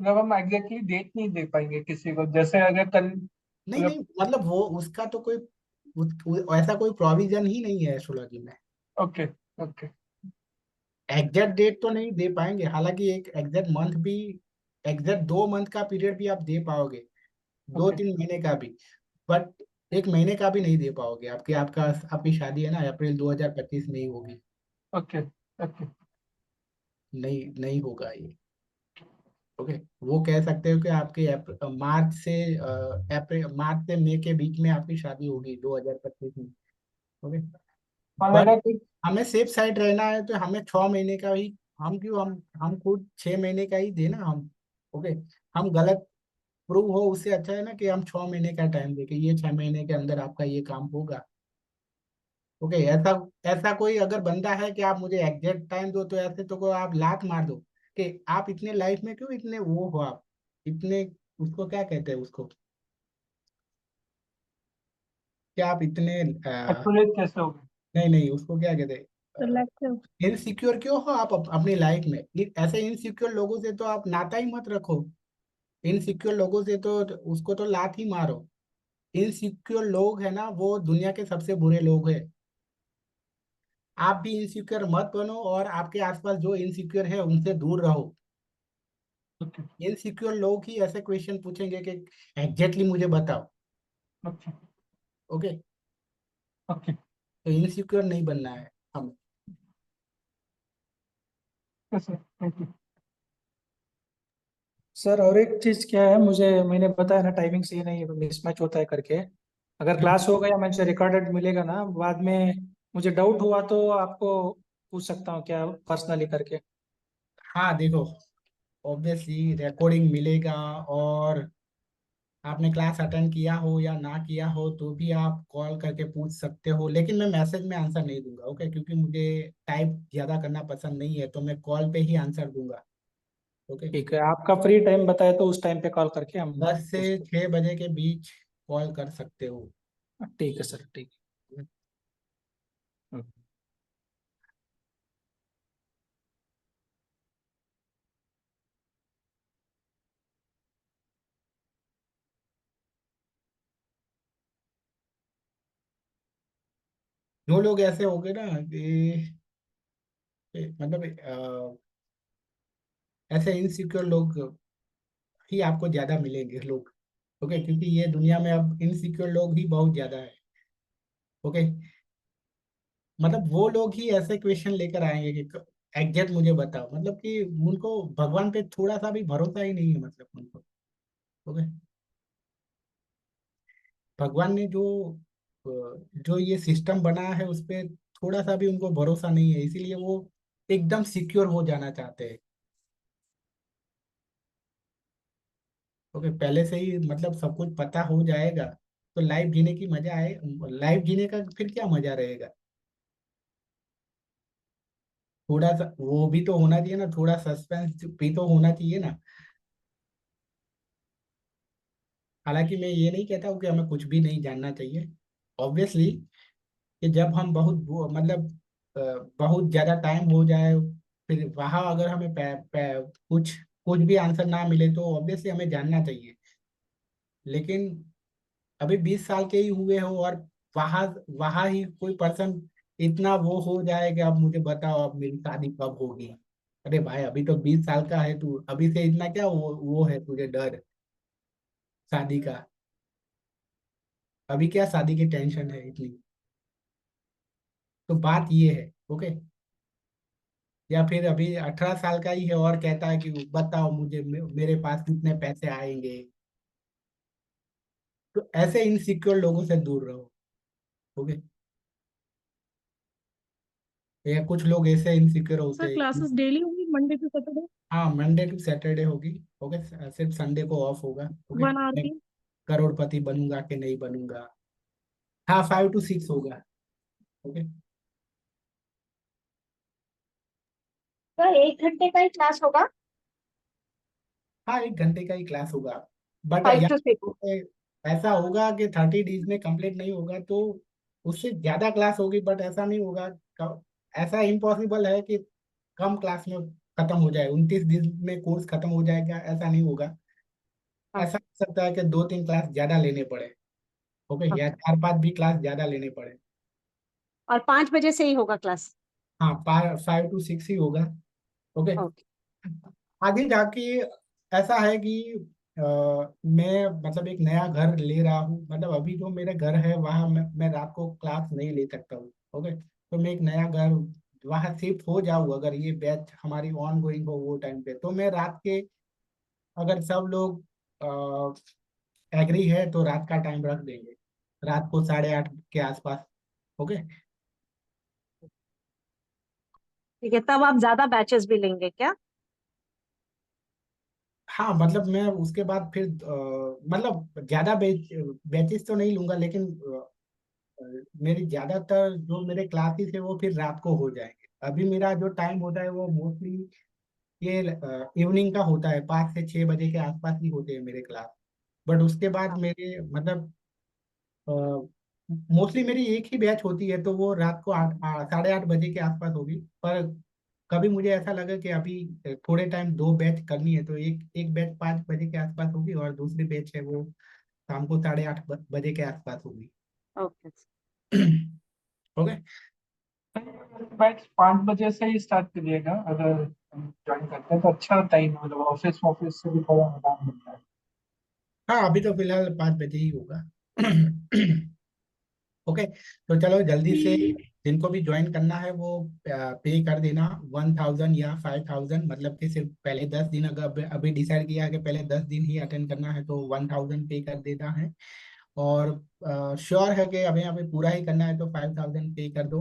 मतलब हम एग्जैक्टली डेट नहीं दे पाएंगे किसी को, जैसे अगर कल नहीं मतलब। नहीं, मतलब वो उसका तो कोई ऐसा कोई प्रोविजन ही नहीं है एस्ट्रोलॉजी में। ओके। ओके। एग्जैक्ट डेट तो नहीं दे पाएंगे, हालांकि एक एग्जैक्ट मंथ भी, एग्जैक्ट 2 मंथ का पीरियड भी आप दे पाओगे, दो ओके 3 महीने का भी, बट 1 महीने का भी नहीं दे पाओगे। आपकी शादी है ना अप्रैल 2025 में ही होगी। ओके ओके नहीं नहीं होगा ये। ओके, वो कह सकते हो कि आपके मार्च से मई के बीच में आपकी शादी होगी 2025 में। ओके, और बट अगर हमें सेफ साइड रहना है तो हमें 6 महीने का ही, हम खुद 6 महीने का ही देना हम। ओके, हम गलत प्रूव हो उससे अच्छा है ना कि हम 6 महीने का टाइम दे के ये 6 महीने के अंदर आपका ये काम होगा। ओके, ऐसा ऐसा कोई अगर बंदा है कि आप मुझे एग्जैक्ट टाइम दो, तो ऐसे तो को आप लात मार दो कि आप इतने लाइफ में क्यों इतने वो हो, आप इतने, उसको क्या कहते हैं उसको, क्या आप इतने एक्यूरेट कैसे होगा? नहीं नहीं, उसको क्या कहते हैं, सिलेक्टिव। इनसिक्योर क्यों हो आप अपनी लाइफ में। ऐसे इनसिक्योर लोगों से तो आप नाता ही मत रखो। इनसिक्योर लोगों से तो उसको तो लात ही मारो। इनसिक्योर लोग है ना, वो दुनिया के सबसे बुरे लोग हैं। आप भी इनसिक्योर मत बनो, और आपके आसपास जो इनसिक्योर है उनसे दूर रहो। ओके इनसिक्योर लोग ही ऐसे क्वेश्चन पूछेंगे कि एग्जैक्टली मुझे बताओ। ओके ओके, ओके तो इनसिक्योर नहीं बनना है हमें। Sir thank you. सर और एक चीज क्या है, मैंने बताया ना टाइमिंग सही नहीं मिसमैच होता है करके। अगर क्लास हो गया मुझे रिकॉर्डेड मिलेगा ना बाद में, मुझे डाउट हुआ तो आपको पूछ सकता हूँ क्या पर्सनली करके? हाँ देखो, ऑब्वियसली रिकॉर्डिंग मिलेगा, और आपने क्लास अटेंड किया हो या ना किया हो तो भी आप कॉल करके पूछ सकते हो, लेकिन मैं मैसेज में आंसर नहीं दूंगा। ओके, क्योंकि मुझे टाइप ज़्यादा करना पसंद नहीं है, तो मैं कॉल पे ही आंसर दूंगा। ओके, ठीक है, आपका फ्री टाइम बताए तो उस टाइम पे कॉल करके हम 10 से 6 बजे के बीच कॉल कर सकते हो। ठीक है सर, ठीक है। जो लोग ऐसे हो गए ना मतलब ऐसे इनसिक्योर लोग ही आपको ज्यादा मिलेंगे लोग। ओके, क्योंकि ये दुनिया में अब इनसिक्योर लोग ही बहुत ज्यादा है। ओके, मतलब वो लोग ही ऐसे क्वेश्चन लेकर आएंगे कि एग्जैक्ट मुझे बताओ, मतलब कि उनको भगवान पे थोड़ा सा भी भरोसा ही नहीं है, मतलब उनको। ओके, भगवान ने जो ये सिस्टम बनाया है उस पे थोड़ा सा भी उनको भरोसा नहीं है, इसीलिए वो एकदम सिक्योर हो जाना चाहते हैं। ओके, पहले से ही मतलब सब कुछ पता हो जाएगा तो लाइफ जीने की मजा आए, लाइफ जीने का फिर क्या मजा रहेगा। थोड़ा सा वो भी तो होना चाहिए ना, थोड़ा सस्पेंस भी तो होना चाहिए ना। हालांकि मैं ये नहीं कहता हूँ कि हमें कुछ भी नहीं जानना चाहिए, ऑब्वियसली, कि जब हम मतलब अ, बहुत ज्यादा टाइम हो जाए, फिर वहां अगर हमें कुछ कुछ भी आंसर ना मिले तो ऑब्वियसली हमें जानना चाहिए। लेकिन अभी 20 साल के ही हुए हो, और वहां वहां ही कोई पर्सन इतना वो हो जाए कि अब मुझे बताओ अब मेरी शादी कब होगी। अरे भाई, अभी तो 20 साल का है तू, अभी से इतना क्या वो है तुझे डर शादी का। अभी क्या शादी की टेंशन है इतनी। तो बात ये है। ओके, या फिर अभी 18 साल का ही है और कहता है कि बताओ मुझे मेरे पास कितने पैसे आएंगे। तो ऐसे इनसिक्योर लोगों से दूर रहो। ओके, या कुछ लोग ऐसे इनसिक्योर होते सर हैं। क्लासेस डेली होंगी मंडे टू सैटरडे, हाँ, मंडे टू सैटरडे होगी। ओके, सिर्फ संडे को ऑफ होगा। ओके, 1 आवर मैं की? करोड़पति बनूंगा कि नहीं बनूंगा। हाँ, 5 to 6 होगा। ओके, सर 1 घंटे का ही क्लास होगा? हाँ, 1 घंटे का ही क्लास होगा। But 5 to 6? ऐसा होगा कि 30 डेज में कंप्लीट नहीं होगा तो उससे ज्यादा क्लास होगी, बट ऐसा नहीं होगा। ऐसा इम्पॉसिबल है कि कम क्लास में खत्म हो जाए, 29 दिन में कोर्स खत्म हो जाएगा, ऐसा नहीं होगा। ऐसा हो सकता है कि 2 3 क्लास ज्यादा लेने पड़े। ओके, या 4 5 भी क्लास ज्यादा लेने पड़े। और 5 बजे से ही होगा क्लास? हाँ 5 to 6 ही होगा। ओके। ओके। आगे जाके ऐसा है कि मैं मतलब एक नया घर ले रहा हूँ, मतलब अभी जो मेरा घर है वहाँ मैं रात को क्लास नहीं ले सकता हूँ। ओके, तो मैं एक नया घर वहाँ शिफ्ट हो जाऊँ, अगर ये बैच हमारी ऑन गोइंग हो वो टाइम पे, तो मैं रात के, अगर सब लोग एग्री है तो रात का टाइम रख देंगे, रात को 8:30 के आसपास। ओके। ठीक है, तब आप ज्यादा बैचेस भी लेंगे क्या? हाँ मतलब मैं उसके बाद फिर मतलब ज्यादा बैचेस तो नहीं लूंगा, लेकिन मेरी ज्यादातर जो मेरे क्लासेस है वो फिर रात को हो जाएंगे। अभी मेरा जो टाइम होता है वो मोस्टली ये इवनिंग का होता है, 5 से 6 बजे के आसपास ही होते हैं मेरे क्लास। बट उसके बाद हाँ। मेरे मतलब मोस्टली मेरी एक ही बैच होती है, तो वो रात को 8 8:30 बजे के आसपास होगी। पर कभी मुझे ऐसा लगा कि अभी थोड़े टाइम 2 बैच करनी है, तो एक एक बैच 5 बजे के आसपास होगी और दूसरी बैच है वो शाम को 8:30 बजे के आसपास होगी। ओके। ओके। बैच 5 बजे से ही स्टार्ट करिएगा, अगर हम ज्वाइन करते हैं तो अच्छा टाइम, मतलब ऑफिस ऑफिस से भी थोड़ा आराम मिलता है। हाँ अभी तो फिलहाल 5 बजे ही होगा। ओके, तो चलो जल्दी से जिनको भी ज्वाइन करना है वो पे कर देना 1,000 या 5,000, मतलब कि सिर्फ पहले 10 दिन, अगर अभी डिसाइड किया है कि पहले 10 दिन ही अटेंड करना है तो 1,000 पे कर देना है। और श्योर है कि अभी अभी पूरा ही करना है तो 5,000 पे कर दो।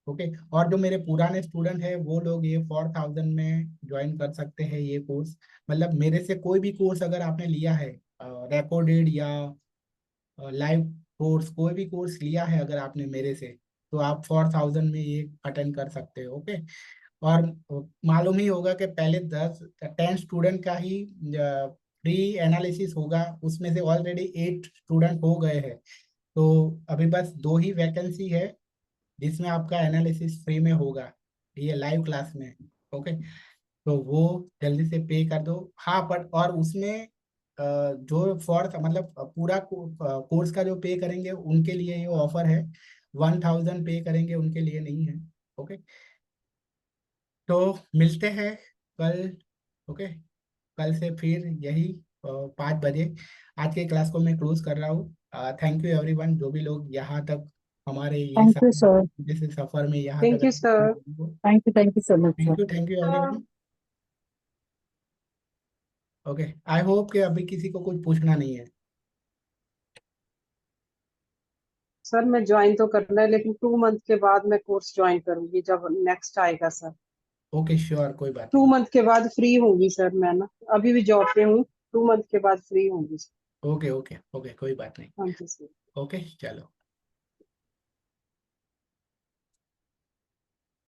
ओके, और जो मेरे पुराने स्टूडेंट है वो लोग ये 4,000 में ज्वाइन कर सकते हैं ये कोर्स। मतलब मेरे से कोई भी कोर्स अगर आपने लिया है, रिकॉर्डेड या लाइव कोर्स, कोई भी कोर्स लिया है अगर आपने मेरे से, तो आप 4,000 में ये अटेंड कर सकते हो। ओके, और मालूम ही होगा कि पहले 10 स्टूडेंट का ही फ्री एनालिसिस होगा, उसमें से ऑलरेडी 8 स्टूडेंट हो गए हैं। तो अभी बस 2 ही वैकेंसी है जिसमें आपका एनालिसिस फ्री में होगा, ये लाइव क्लास में। ओके, तो वो जल्दी से पे कर दो। हाँ पर और उसमें जो फोर्थ मतलब पूरा कोर्स का जो पे करेंगे उनके लिए ये ऑफर है, 1,000 पे करेंगे उनके लिए नहीं है। ओके, तो मिलते हैं कल। ओके, कल से फिर यही 5 बजे। आज के क्लास को मैं क्लोज कर रहा हूँ। थैंक यू एवरीवन, जो भी लोग यहाँ तक हमारे ये थैंक यू सर। जैसे सफर में यहाँ थैंक तक you sir. Thank you so much sir. Thank you everyone. Okay, I hope कि अभी किसी को कुछ पूछना नहीं है। सर मैं ज्वाइन तो करना है, लेकिन 2 मंथ के बाद मैं कोर्स ज्वाइन करूंगी जब नेक्स्ट आएगा सर। ओके श्योर, कोई बात 2 मंथ के बाद फ्री होंगी सर मैं ना, अभी भी जॉब पे हूँ। 2 मंथ के बाद फ्री होंगी सर। नहीं। ओके ओके ओके, कोई बात नहीं। हाँ जी सर। ओके चलो।